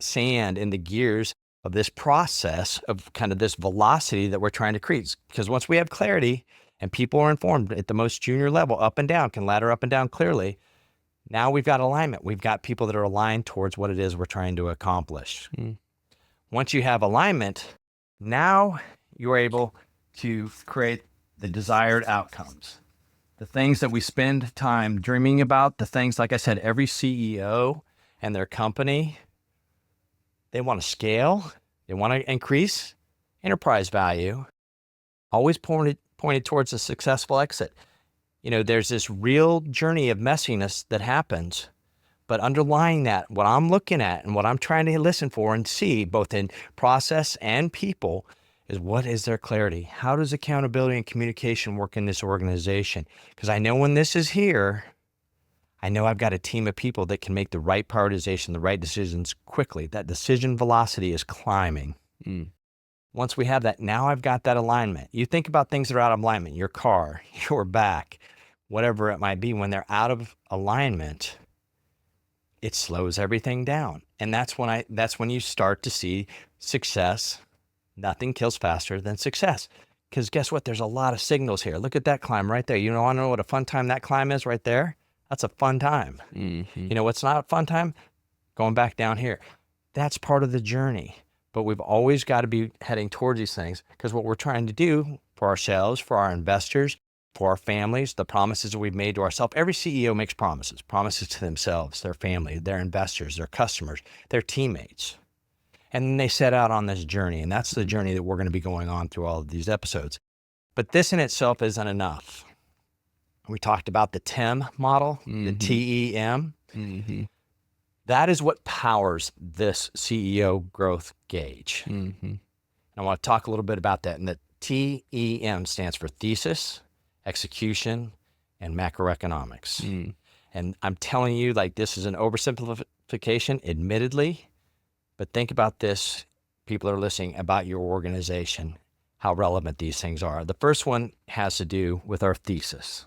sand in the gears of this process of kind of this velocity that we're trying to create. Because once we have clarity and people are informed at the most junior level, up and down, can ladder up and down clearly, now we've got alignment. We've got people that are aligned towards what it is we're trying to accomplish. Once you have alignment, now you're able to create the desired outcomes. The things that we spend time dreaming about, the things, like I said, every CEO and their company, they want to scale, they want to increase enterprise value, always pointed towards a successful exit. There's this real journey of messiness that happens, but underlying that, what I'm looking at and what I'm trying to listen for and see, both in process and people, is what is their clarity? How does accountability and communication work in this organization? Because I know when this is here, I know I've got a team of people that can make the right prioritization, the right decisions quickly. That decision velocity is climbing. Once we have that, now I've got that alignment. You think about things that are out of alignment, your car, your back, whatever it might be. When they're out of alignment, it slows everything down. And that's when you start to see success. Nothing kills faster than success. Because guess what? There's a lot of signals here. Look at that climb right there. You want to know what a fun time that climb is right there? That's a fun time. You know what's not a fun time? Going back down here. That's part of the journey. But we've always got to be heading towards these things, because what we're trying to do for ourselves, for our investors, for our families, the promises that we've made to ourselves. Every CEO makes promises to themselves, their family, their investors, their customers, their teammates. And then they set out on this journey, and that's the journey that we're going to be going on through all of these episodes. But this in itself isn't enough. We talked about the TEM model, the TEM. That is what powers this CEO growth gauge. And I want to talk a little bit about that. And the TEM stands for Thesis, Execution, and Macroeconomics. And I'm telling you, like, this is an oversimplification, admittedly. But think about this, people are listening, about your organization, how relevant these things are. The first one has to do with our thesis.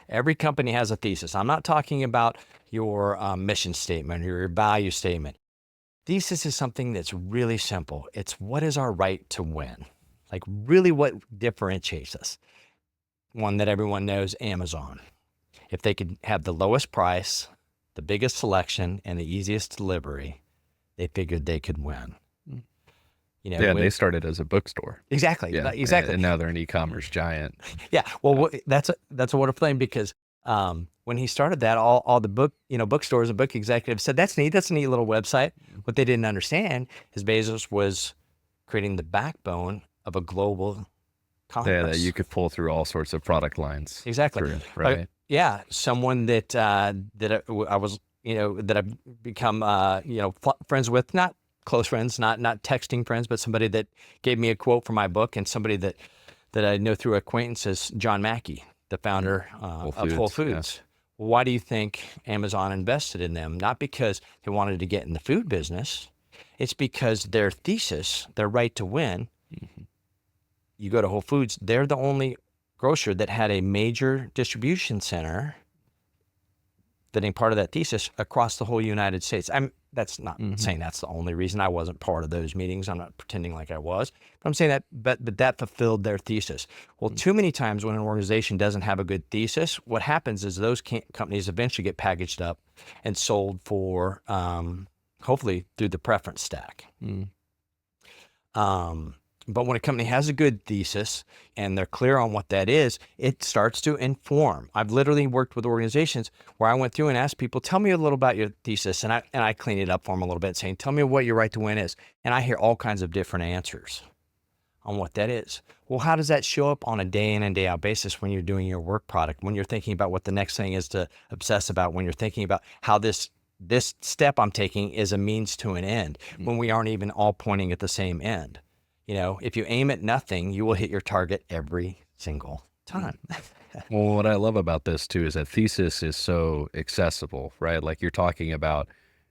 Every company has a thesis. I'm not talking about your mission statement or your value statement. Thesis is something that's really simple. It's what is our right to win? Like, really what differentiates us? One that everyone knows, Amazon. If they could have the lowest price, the biggest selection, and the easiest delivery, they figured they could win. They started as a bookstore. Exactly. Yeah, exactly. And now they're an e-commerce giant. Yeah. Well, that's a wonderful thing, because when he started that, all the bookstores and book executives said, that's neat. That's a neat little website. What they didn't understand is Bezos was creating the backbone of a global commerce. Yeah, that you could pull through all sorts of product lines. Exactly. Through, right. Yeah, someone that I was, that I've become, friends with, not close friends, not texting friends, but somebody that gave me a quote for my book, and somebody that I know through acquaintances, John Mackey, the founder of Whole Foods. Yeah. Why do you think Amazon invested in them? Not because they wanted to get in the food business. It's because their thesis, their right to win. You go to Whole Foods, they're the only grocer that had a major distribution center that ain't part of that thesis across the whole United States. that's not saying that's the only reason. I wasn't part of those meetings. I'm not pretending like I was, but I'm saying that, but that fulfilled their thesis. Well, too many times when an organization doesn't have a good thesis, what happens is those companies eventually get packaged up and sold for, hopefully through the preference stack. But when a company has a good thesis and they're clear on what that is, it starts to inform. I've literally worked with organizations where I went through and asked people, tell me a little about your thesis. And I clean it up for them a little bit, saying, tell me what your right to win is. And I hear all kinds of different answers on what that is. Well, how does that show up on a day in and day out basis when you're doing your work product, when you're thinking about what the next thing is to obsess about, when you're thinking about how this step I'm taking is a means to an end, when we aren't even all pointing at the same end? You know, if you aim at nothing, you will hit your target every single time. Well, what I love about this too is that Thesis is so accessible, right? Like you're talking about,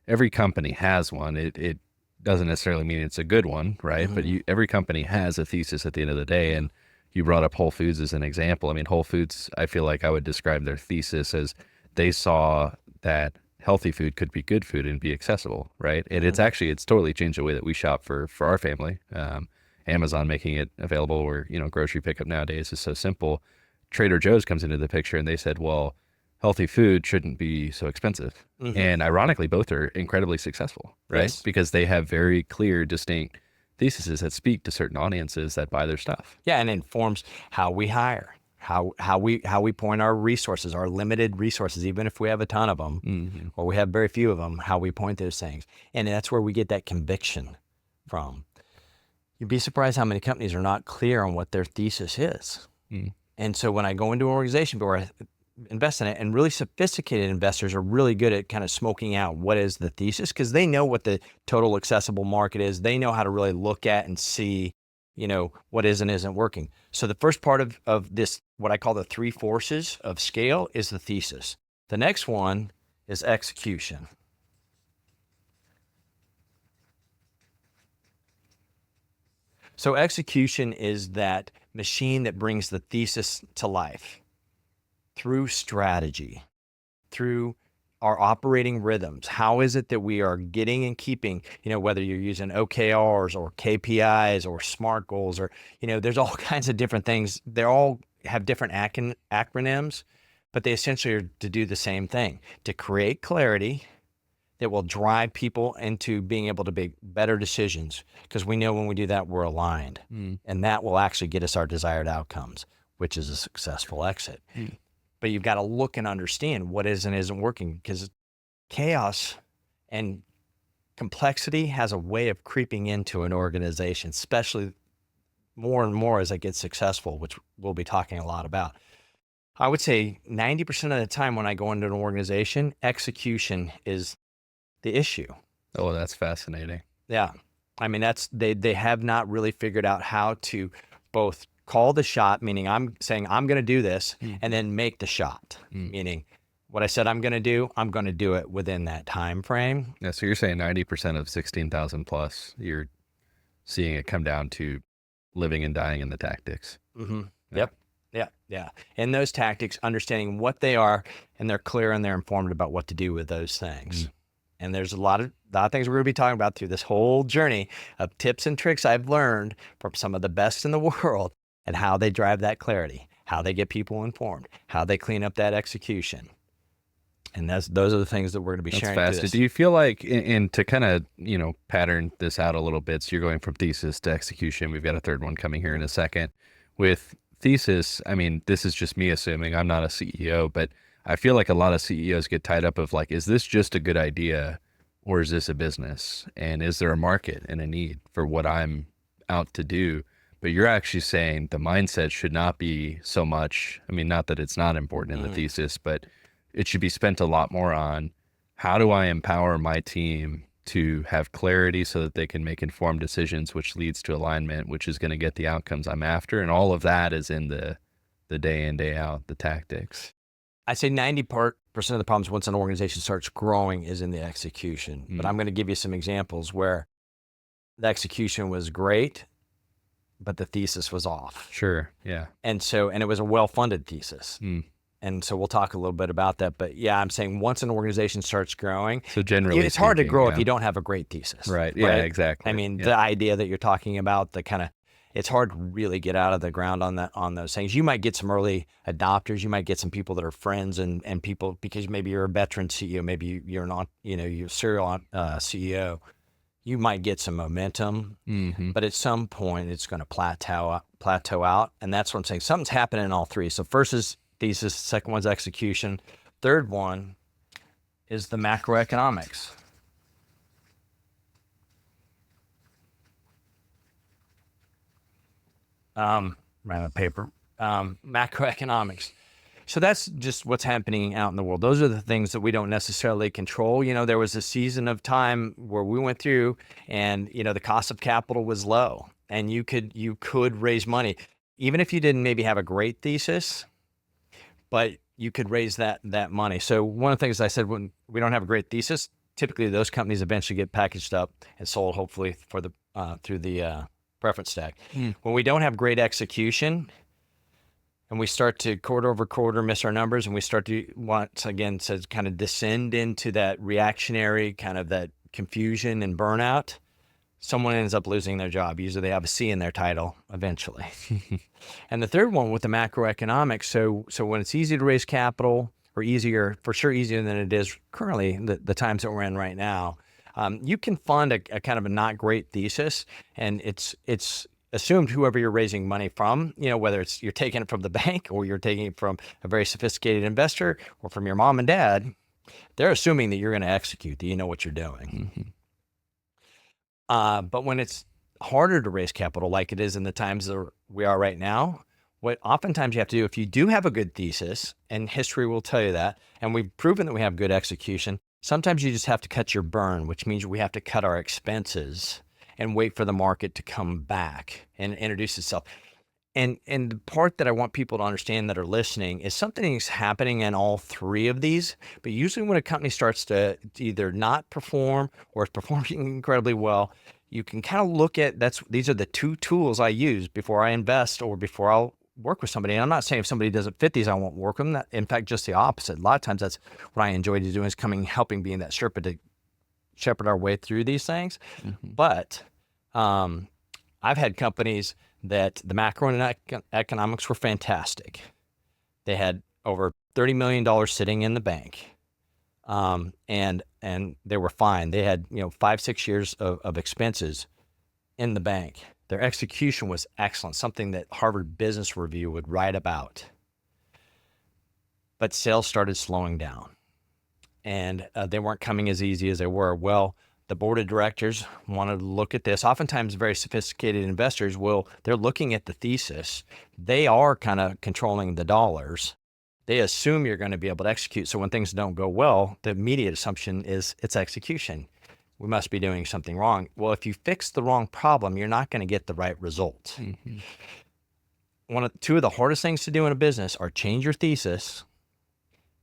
every company has one. It doesn't necessarily mean it's a good one, right? But every company has a thesis at the end of the day. And you brought up Whole Foods as an example. I mean, Whole Foods, I feel like I would describe their thesis as they saw that healthy food could be good food and be accessible, right? And it's totally changed the way that we shop for our family. Amazon making it available, where, you know, grocery pickup nowadays is so simple. Trader Joe's comes into the picture and they said, well, healthy food shouldn't be so expensive. And ironically, both are incredibly successful, right? Yes. Because they have very clear, distinct theses that speak to certain audiences that buy their stuff. Yeah, and it informs how we hire, how we point our resources, our limited resources, even if we have a ton of them, or we have very few of them, how we point those things. And that's where we get that conviction from. You'd be surprised how many companies are not clear on what their thesis is. And so when I go into an organization where I invest in it, and really sophisticated investors are really good at kind of smoking out what is the thesis, because they know what the total accessible market is. They know how to really look at and see, you know, what is and isn't working. So the first part of this, what I call the three forces of scale, is the thesis. The next one is execution. So execution is that machine that brings the thesis to life through strategy, through our operating rhythms. How is it that we are getting and keeping, you know, whether you're using OKRs or KPIs or SMART goals, or, you know, there's all kinds of different things. They all have different acronyms, but they essentially are to do the same thing, to create clarity that will drive people into being able to make better decisions, because we know when we do that, we're aligned. And that will actually get us our desired outcomes, which is a successful exit. But you've got to look and understand what is and isn't working, because chaos and complexity has a way of creeping into an organization, especially more and more as it gets successful, which we'll be talking a lot about. I would say 90% of the time when I go into an organization, execution is the issue. Oh, that's fascinating. Yeah. I mean, they have not really figured out how to both call the shot, meaning I'm saying I'm going to do this, and then make the shot, meaning what I said I'm going to do it within that time frame. Yeah, so you're saying 90% of 16,000 plus, you're seeing it come down to living and dying in the tactics. Yep. Yeah. And those tactics, understanding what they are, and they're clear and they're informed about what to do with those things. And there's a lot of things we're going to be talking about through this whole journey of tips and tricks I've learned from some of the best in the world, and how they drive that clarity, how they get people informed, how they clean up that execution. And those are the things that we're going to be sharing. That's fast. Do you feel like, and to kind of, you know, pattern this out a little bit, so you're going from thesis to execution. We've got a third one coming here in a second. With thesis, I mean, this is just me assuming, I'm not a CEO, but I feel like a lot of CEOs get tied up of like, is this just a good idea, or is this a business? And is there a market and a need for what I'm out to do? But you're actually saying the mindset should not be so much, I mean, not that it's not important in the thesis, but it should be spent a lot more on, how do I empower my team to have clarity so that they can make informed decisions, which leads to alignment, which is going to get the outcomes I'm after. And all of that is in the day in, day out, the tactics. I say 90% of the problems once an organization starts growing is in the execution. But I'm going to give you some examples where the execution was great, but the thesis was off. Sure. Yeah. And it was a well-funded thesis. And so we'll talk a little bit about that. But yeah, I'm saying once an organization starts growing, So generally it's hard to speaking, grow if yeah. you don't have a great thesis. Right. Yeah, exactly. I mean, Yeah. the idea that you're talking about, it's hard to really get out of the ground on those things. You might get some early adopters. You might get some people that are friends and people, because maybe you're a veteran CEO, maybe you're not, you're a serial CEO. You might get some momentum, but at some point it's going to plateau out. And that's what I'm saying. Something's happening in all three. So first is thesis, second one's execution. Third one is the macroeconomics. Ran out of paper. Macroeconomics. So that's just what's happening out in the world. Those are the things that we don't necessarily control. There was a season of time where we went through and, the cost of capital was low and you could raise money, even if you didn't maybe have a great thesis, but you could raise that money. So one of the things I said, when we don't have a great thesis, typically those companies eventually get packaged up and sold, hopefully through the preference stack. When we don't have great execution, and we start to quarter over quarter miss our numbers, and we start to once again to kind of descend into that reactionary kind of that confusion and burnout, someone ends up losing their job. Usually they have a C in their title eventually. And the third one with the macroeconomics. So when it's easy to raise capital, or easier, for sure easier than it is currently, the times that we're in right now, you can fund a kind of a not great thesis, and it's assumed whoever you're raising money from, whether it's you're taking it from the bank or you're taking it from a very sophisticated investor or from your mom and dad, they're assuming that you're going to execute, that you know what you're doing. But when it's harder to raise capital, like it is in the times that we are right now, what oftentimes you have to do, if you do have a good thesis, and history will tell you that, and we've proven that we have good execution, sometimes you just have to cut your burn, which means we have to cut our expenses and wait for the market to come back and introduce itself. And the part that I want people to understand that are listening is something's happening in all three of these, but usually when a company starts to either not perform or is performing incredibly well, you can kind of look at, these are the two tools I use before I invest or before I'll work with somebody. And I'm not saying if somebody doesn't fit these, I won't work with them. In fact, just the opposite. A lot of times that's what I enjoy doing, is helping being that Sherpa to shepherd our way through these things. But I've had companies that the macroeconomics were fantastic. They had over $30 million sitting in the bank. And they were fine. They had, 5-6 years of expenses in the bank. Their execution was excellent, something that Harvard Business Review would write about. But sales started slowing down, and they weren't coming as easy as they were. Well, the board of directors wanted to look at this. Oftentimes, very sophisticated investors they're looking at the thesis. They are kind of controlling the dollars. They assume you're going to be able to execute. So when things don't go well, the immediate assumption is it's execution. We must be doing something wrong. Well, if you fix the wrong problem, you're not going to get the right result. Two of the hardest things to do in a business are change your thesis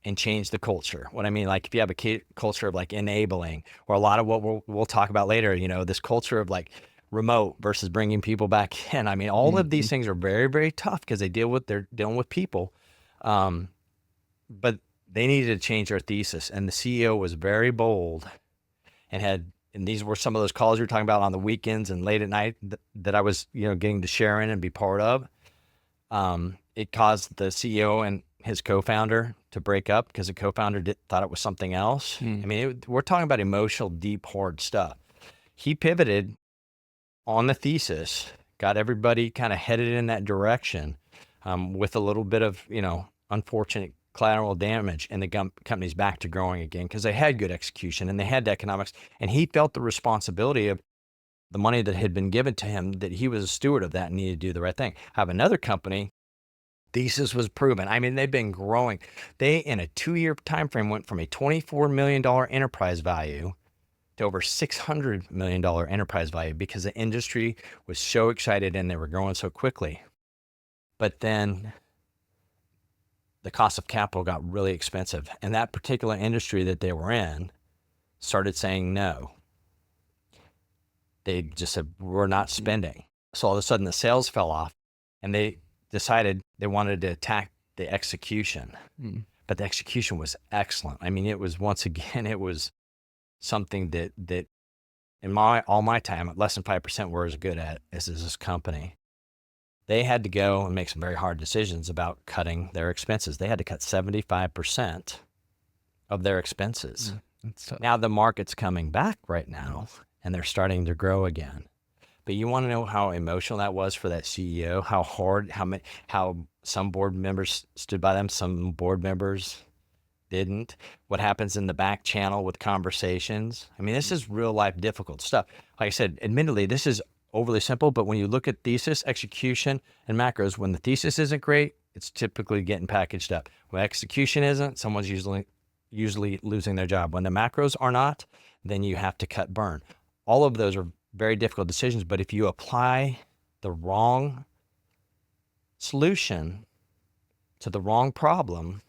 and change the culture. What I mean, like if you have a culture of like enabling, or a lot of what we'll talk about later, this culture of like remote versus bringing people back in. I mean, all of these things are very, very tough because they're dealing with people. But they needed to change their thesis, and the CEO was very bold and these were some of those calls you're talking about on the weekends and late at night that I was, getting to share in and be part of. It caused the CEO and his co-founder to break up because the co-founder thought it was something else. I mean, we're talking about emotional, deep, hard stuff. He pivoted on the thesis, got everybody kind of headed in that direction, with a little bit of, unfortunate collateral damage, and the company's back to growing again because they had good execution and they had the economics, and he felt the responsibility of the money that had been given to him, that he was a steward of that and needed to do the right thing. I have another company, Thesis was proven. I mean, they've been growing. They, in a 2-year time frame, went from a $24 million enterprise value to over $600 million enterprise value because the industry was so excited and they were growing so quickly. But then the cost of capital got really expensive, and that particular industry that they were in started saying no. They just said, we're not spending. So all of a sudden the sales fell off, and they decided they wanted to attack the execution, but the execution was excellent. I mean, it was, once again, it was something that in all my time, less than 5% were as good at as this company. They had to go and make some very hard decisions about cutting their expenses. They had to cut 75% of their expenses. Now the market's coming back right now, and they're starting to grow again. But you want to know how emotional that was for that CEO, how hard, how some board members stood by them, some board members didn't, what happens in the back channel with conversations. I mean, this is real life difficult stuff. Like I said, admittedly, this is overly simple, but when you look at thesis, execution, and macros, when the thesis isn't great, it's typically getting packaged up. When execution isn't, someone's usually losing their job. When the macros are not, then you have to cut burn. All of those are very difficult decisions, but if you apply the wrong solution to the wrong problem,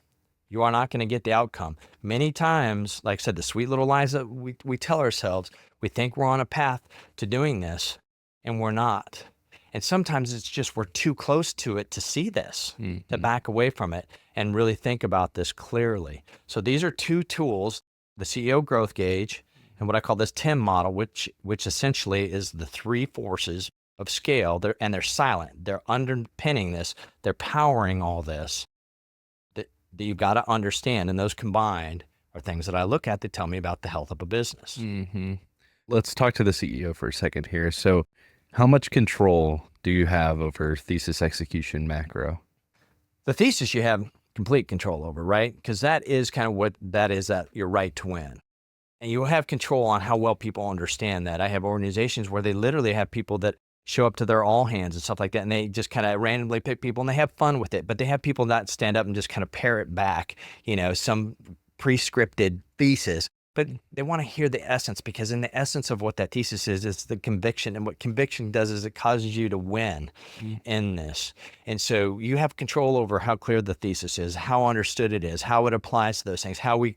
you are not going to get the outcome. Many times, like I said, the sweet little lies that we tell ourselves, we think we're on a path to doing this, and we're not. And sometimes it's just we're too close to it to see this, to back away from it and really think about this clearly. So these are two tools, the CEO growth gauge and what I call this TIM model, which essentially is the three forces of scale. They're silent. They're underpinning this. They're powering all this that you've got to understand. And those combined are things that I look at that tell me about the health of a business. Let's talk to the CEO for a second here. So how much control do you have over thesis, execution, macro? The thesis you have complete control over, right? Because that is kind of what that is, that your right to win. And you have control on how well people understand that. I have organizations where they literally have people that show up to their all hands and stuff like that, and they just kind of randomly pick people and they have fun with it, but they have people not stand up and just kind of parrot back, some pre-scripted thesis. But they want to hear the essence, because in the essence of what that thesis is the conviction. And what conviction does is it causes you to win in this. And so you have control over how clear the thesis is, how understood it is, how it applies to those things, how we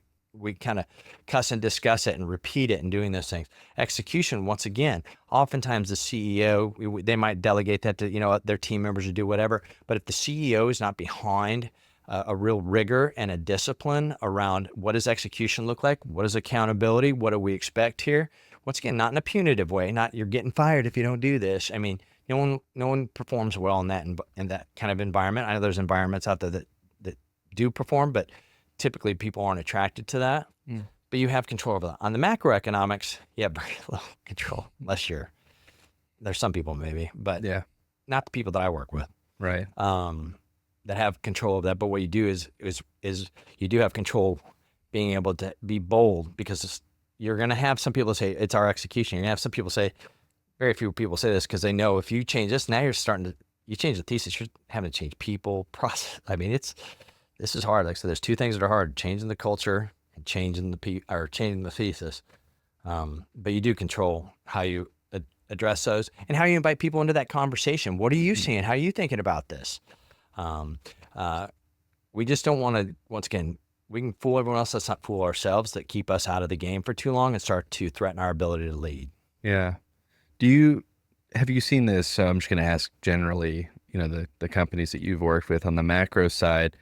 kind of cuss and discuss it and repeat it and doing those things. Execution, once again, oftentimes the CEO, they might delegate that to, their team members to do whatever. But if the CEO is not behind a real rigor and a discipline around what does execution look like? What is accountability? What do we expect here? Once again, not in a punitive way, not you're getting fired if you don't do this. I mean, no one performs well in that kind of environment. I know there's environments out there that do perform, but typically people aren't attracted to that. But you have control over that. On the macroeconomics, you have very little control, unless there's some people maybe, but not the people that I work with. Right. That have control of that. But what you do is you do have control, being able to be bold, because you're going to have some people say it's our execution. You're going to have some people say, very few people say this, because they know if you change this, now you change the thesis, you're having to change people, process. I mean, this is hard. Like I said, there's two things that are hard: changing the culture and changing the thesis. But you do control how you address those and how you invite people into that conversation. What are you seeing? How are you thinking about this? We just don't want to, once again, we can fool everyone else. Let's not fool ourselves that keep us out of the game for too long and start to threaten our ability to lead. Yeah. Have you seen this? I'm just going to ask generally, the companies that you've worked with on the macro side,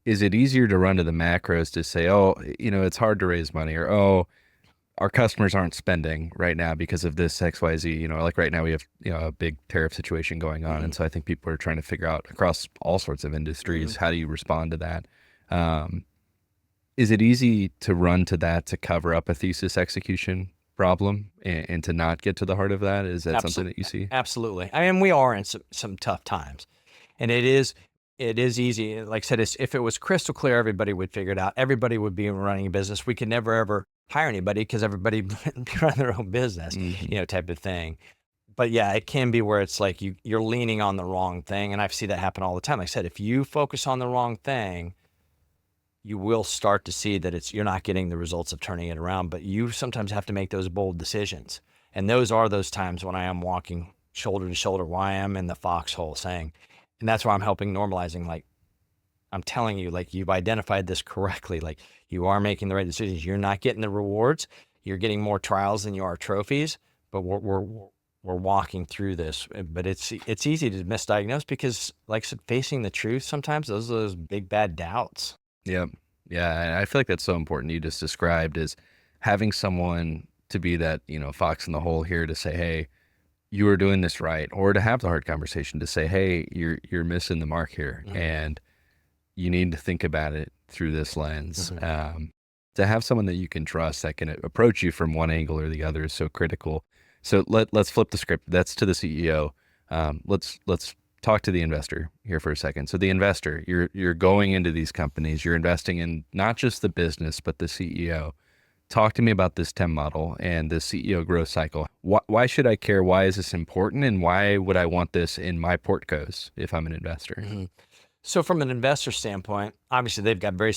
is it easier to run to the macros to say, oh, it's hard to raise money, or, oh, our customers aren't spending right now because of this XYZ, like right now we have, a big tariff situation going on. And so I think people are trying to figure out across all sorts of industries, how do you respond to that? Is it easy to run to that to cover up a thesis execution problem and to not get to the heart of that? Is that something that you see? Absolutely. I mean, we are in some tough times, and it is easy. Like I said, if it was crystal clear, everybody would figure it out. Everybody would be running a business. We could never, ever hire anybody because everybody run their own business, type of thing. But yeah, it can be where it's like you're leaning on the wrong thing. And I see that happen all the time. Like I said, if you focus on the wrong thing, you will start to see that you're not getting the results of turning it around. But you sometimes have to make those bold decisions. And those are those times when I am walking shoulder to shoulder, why I am in the foxhole saying, and that's why I'm helping normalizing. Like, I'm telling you, like, you've identified this correctly. Like, you are making the right decisions. You're not getting the rewards. You're getting more trials than you are trophies, but we're we're walking through this, but it's easy to misdiagnose because, like I said, facing the truth sometimes those are those big bad doubts. Yep. Yeah. And I feel like that's so important. You just described is having someone to be that, fox in the hole here to say, hey, you are doing this right, or to have the hard conversation to say, hey, you're missing the mark here, and you need to think about it through this lens. To have someone that you can trust that can approach you from one angle or the other is so critical. So let's flip the script. That's to the CEO. Let's talk to the investor here for a second. So the investor, you're going into these companies, you're investing in not just the business, but the CEO. Talk to me about this TEM model and the CEO growth cycle. Why should I care? Why is this important? And why would I want this in my portcos if I'm an investor? So from an investor standpoint, obviously they've got very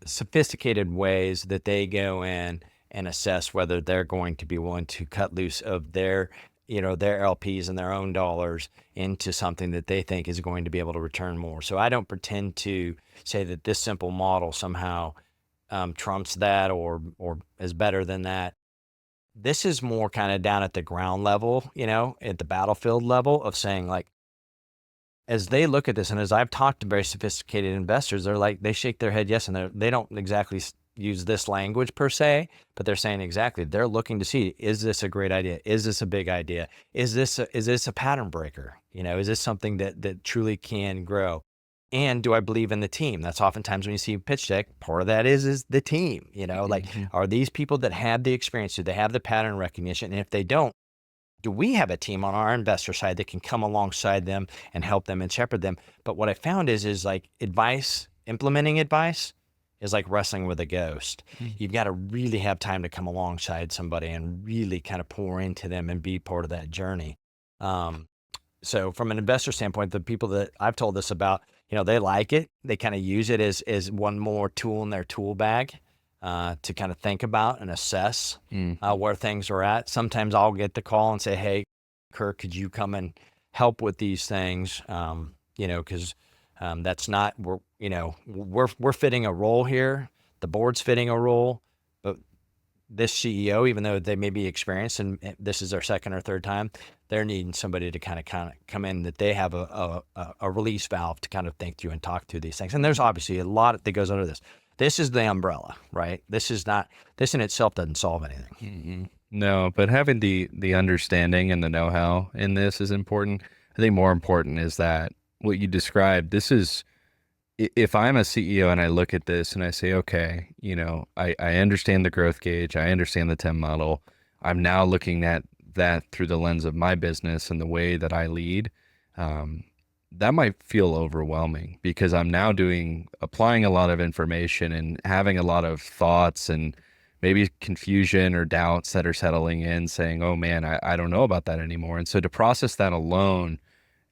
sophisticated ways that they go in and assess whether they're going to be willing to cut loose of their LPs and their own dollars into something that they think is going to be able to return more. So I don't pretend to say that this simple model somehow trumps that or is better than that. This is more kind of down at the ground level, at the battlefield level of saying, like, as they look at this, and as I've talked to very sophisticated investors, they shake their head yes, and they don't exactly use this language per se, but they're saying exactly, they're looking to see, is this a great idea? Is this a big idea? Is this a pattern breaker? Is this something that truly can grow? And do I believe in the team? That's oftentimes when you see a pitch deck, part of that is the team, like, are these people that have the experience? Do they have the pattern recognition? And if they don't, do we have a team on our investor side that can come alongside them and help them and shepherd them? But what I found is like implementing advice is like wrestling with a ghost. You've got to really have time to come alongside somebody and really kind of pour into them and be part of that journey. So from an investor standpoint, the people that I've told this about, they like it. They kind of use it as one more tool in their tool bag to kind of think about and assess where things are at. Sometimes I'll get the call and say, hey, Kirk, could you come and help with these things? Because that's not, we're fitting a role here. The board's fitting a role, but this CEO, even though they may be experienced and this is their second or third time, they're needing somebody to kind of come in that they have a release valve to kind of think through and talk through these things. And there's obviously a lot that goes under this. This is the umbrella, right? This in itself doesn't solve anything. No, but having the understanding and the know-how in this is important. I think more important is that what you described, this is, if I'm a CEO and I look at this and I say, okay, I understand the growth gauge, I understand the TEM model. I'm now looking at that through the lens of my business and the way that I lead. That might feel overwhelming because I'm now applying a lot of information and having a lot of thoughts and maybe confusion or doubts that are settling in, saying, oh man, I don't know about that anymore. And so to process that alone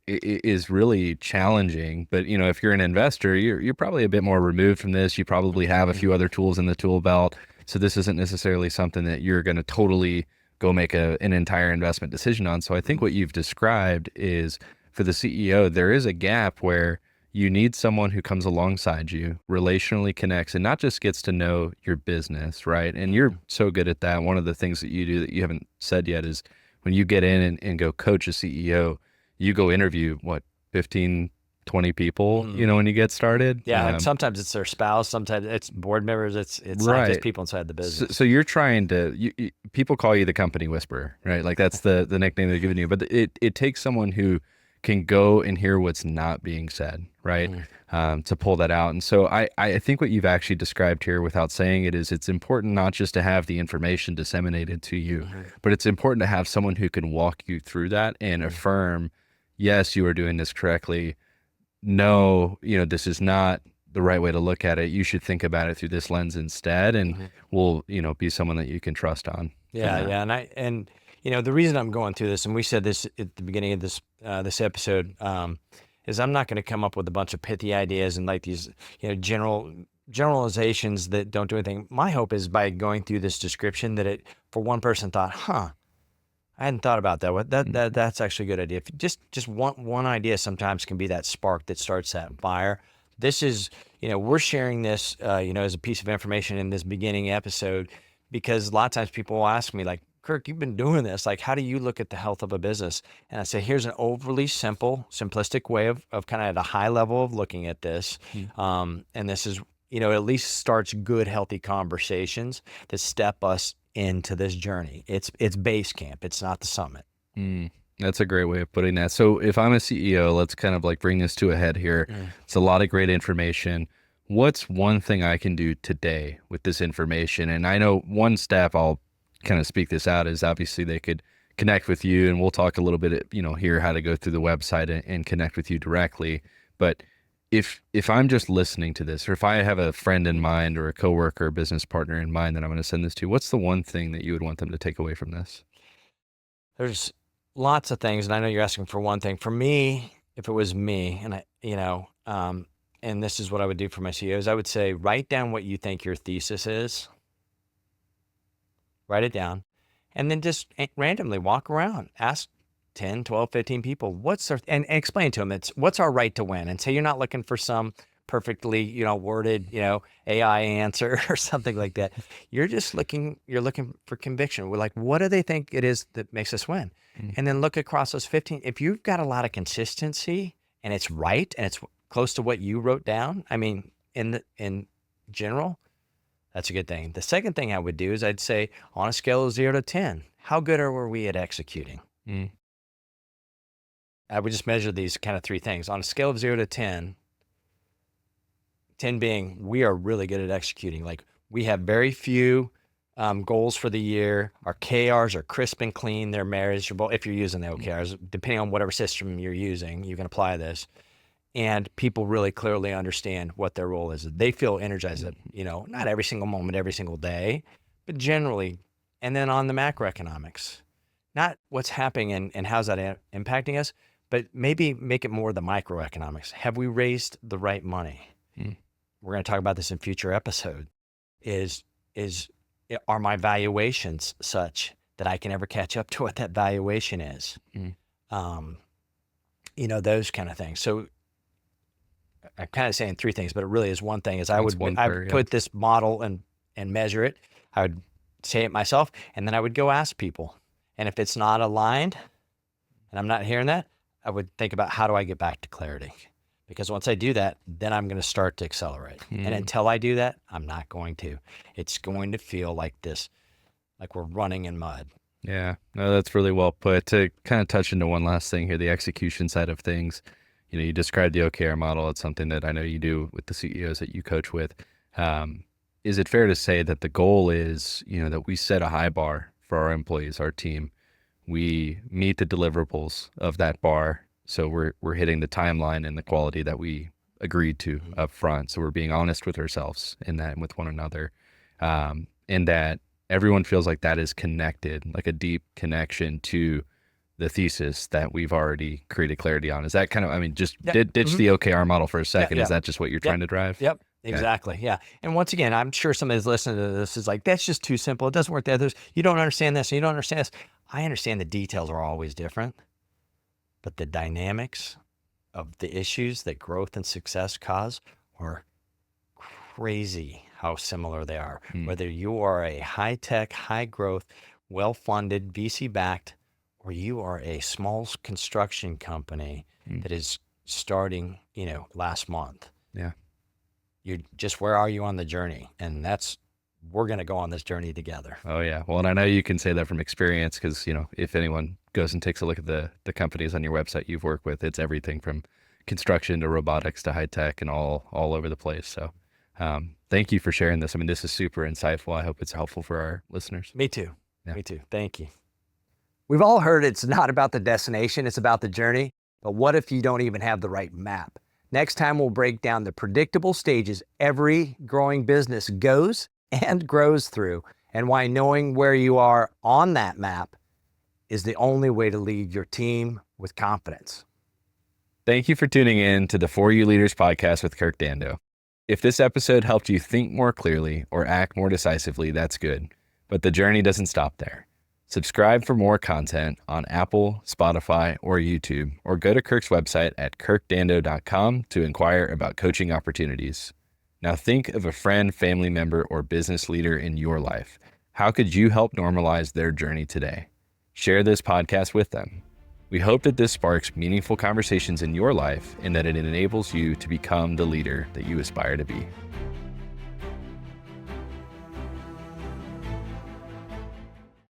is really challenging. But if you're an investor, you're probably a bit more removed from this. You probably have a few other tools in the tool belt. So this isn't necessarily something that you're going to totally go make an entire investment decision on. So I think what you've described is, for the CEO, there is a gap where you need someone who comes alongside you, relationally connects, and not just gets to know your business, right? And you're so good at that. One of the things that you do that you haven't said yet is when you get in and go coach a CEO, you go interview 15, 20 people, when you get started. Yeah. And sometimes it's their spouse, sometimes it's board members. It's not just people inside the business. So you're trying to, people call you the company whisperer, right? Like that's the nickname they're giving you, but it takes someone who can go and hear what's not being said, right? To pull that out. And so I think what you've actually described here without saying it is, it's important not just to have the information disseminated to you, but it's important to have someone who can walk you through that and affirm, yes, you are doing this correctly. No, this is not the right way to look at it. You should think about it through this lens instead, and will, be someone that you can trust on. Yeah. And the reason I'm going through this, and we said this at the beginning of this episode, is I'm not going to come up with a bunch of pithy ideas and like these, generalizations that don't do anything. My hope is by going through this description that for one person thought, I hadn't thought about that. That's actually a good idea. If just one idea sometimes can be that spark that starts that fire. This is, we're sharing this, as a piece of information in this beginning episode, because a lot of times people will ask me like, Kirk, you've been doing this. Like, how do you look at the health of a business? And I say, here's an overly simple, simplistic way of kind of at a high level of looking at this. And this is, at least starts good, healthy conversations that step us into this journey. It's base camp. It's not the summit. That's a great way of putting that. So if I'm a CEO, let's kind of like bring this to a head here. It's a lot of great information. What's one thing I can do today with this information? And I know one step, I'll kind of speak this out, is obviously they could connect with you, and we'll talk a little bit, here, how to go through the website and connect with you directly. But if I'm just listening to this, or if I have a friend in mind or a coworker or business partner in mind that I'm going to send this to, what's the one thing that you would want them to take away from this? There's lots of things, and I know you're asking for one thing. For me, if it was me, and and this is what I would do for my CEOs, I would say, write down what you think your thesis is. Write it down, and then just randomly walk around, ask 10, 12, 15 people, and explain to them, what's our right to win? And say, you're not looking for some perfectly, worded, AI answer or something like that. You're looking for conviction. We're like, what do they think it is that makes us win? And then look across those 15. If you've got a lot of consistency and it's right, and it's close to what you wrote down, I mean, in general, that's a good thing. The second thing I would do is I'd say, on a scale of 0 to 10, how good were we at executing? I would just measure these kind of 3 things. On a scale of 0 to 10, 10 being we are really good at executing. Like, we have very few goals for the year. Our KRs are crisp and clean. They're measurable. If you're using the OKRs, depending on whatever system you're using, you can apply this. And people really clearly understand what their role is. They feel energized, not every single moment, every single day, but generally. And then on the macroeconomics, not what's happening and how's that impacting us, but maybe make it more the microeconomics. Have we raised the right money? We're going to talk about this in future episodes. Are my valuations such that I can ever catch up to what that valuation is? Those kind of things. So I'm kind of saying 3 things, but it really is one thing. Is I would put this model and measure it. I would say it myself, and then I would go ask people. And if it's not aligned, and I'm not hearing that, I would think about, how do I get back to clarity? Because once I do that, then I'm going to start to accelerate. And until I do that, I'm not going to. It's going to feel like this, like we're running in mud. Yeah, no, that's really well put. To kind of touch into one last thing here, the execution side of things. You described the OKR model. It's something that I know you do with the CEOs that you coach with. Is it fair to say that the goal is, that we set a high bar for our employees, our team? We meet the deliverables of that bar. So we're hitting the timeline and the quality that we agreed to up front. So we're being honest with ourselves in that and with one another. And that everyone feels like that is connected, like a deep connection to the thesis that we've already created clarity on. Is that kind of, ditch the OKR model for a second. Is that just what you're trying to drive? Yep. Exactly. Yeah. And once again, I'm sure somebody's listening to this is like, that's just too simple. It doesn't work there. You don't understand this and you don't understand this. I understand the details are always different, but the dynamics of the issues that growth and success cause are crazy how similar they are. Whether you are a high-tech, high-growth, well-funded, VC-backed, or you are a small construction company that is starting, last month. Yeah. Where are you on the journey? And we're going to go on this journey together. Oh yeah. Well, and I know you can say that from experience, because, if anyone goes and takes a look at the companies on your website you've worked with, it's everything from construction to robotics to high tech and all over the place. So thank you for sharing this. This is super insightful. I hope it's helpful for our listeners. Me too. Yeah. Me too. Thank you. We've all heard it's not about the destination, it's about the journey. But what if you don't even have the right map? Next time we'll break down the predictable stages every growing business goes and grows through, and why knowing where you are on that map is the only way to lead your team with confidence. Thank you for tuning in to the For You Leaders podcast with Kirk Dando. If this episode helped you think more clearly or act more decisively, that's good. But the journey doesn't stop there. Subscribe for more content on Apple, Spotify, or YouTube, or go to Kirk's website at kirkdando.com to inquire about coaching opportunities. Now think of a friend, family member, or business leader in your life. How could you help normalize their journey today? Share this podcast with them. We hope that this sparks meaningful conversations in your life and that it enables you to become the leader that you aspire to be.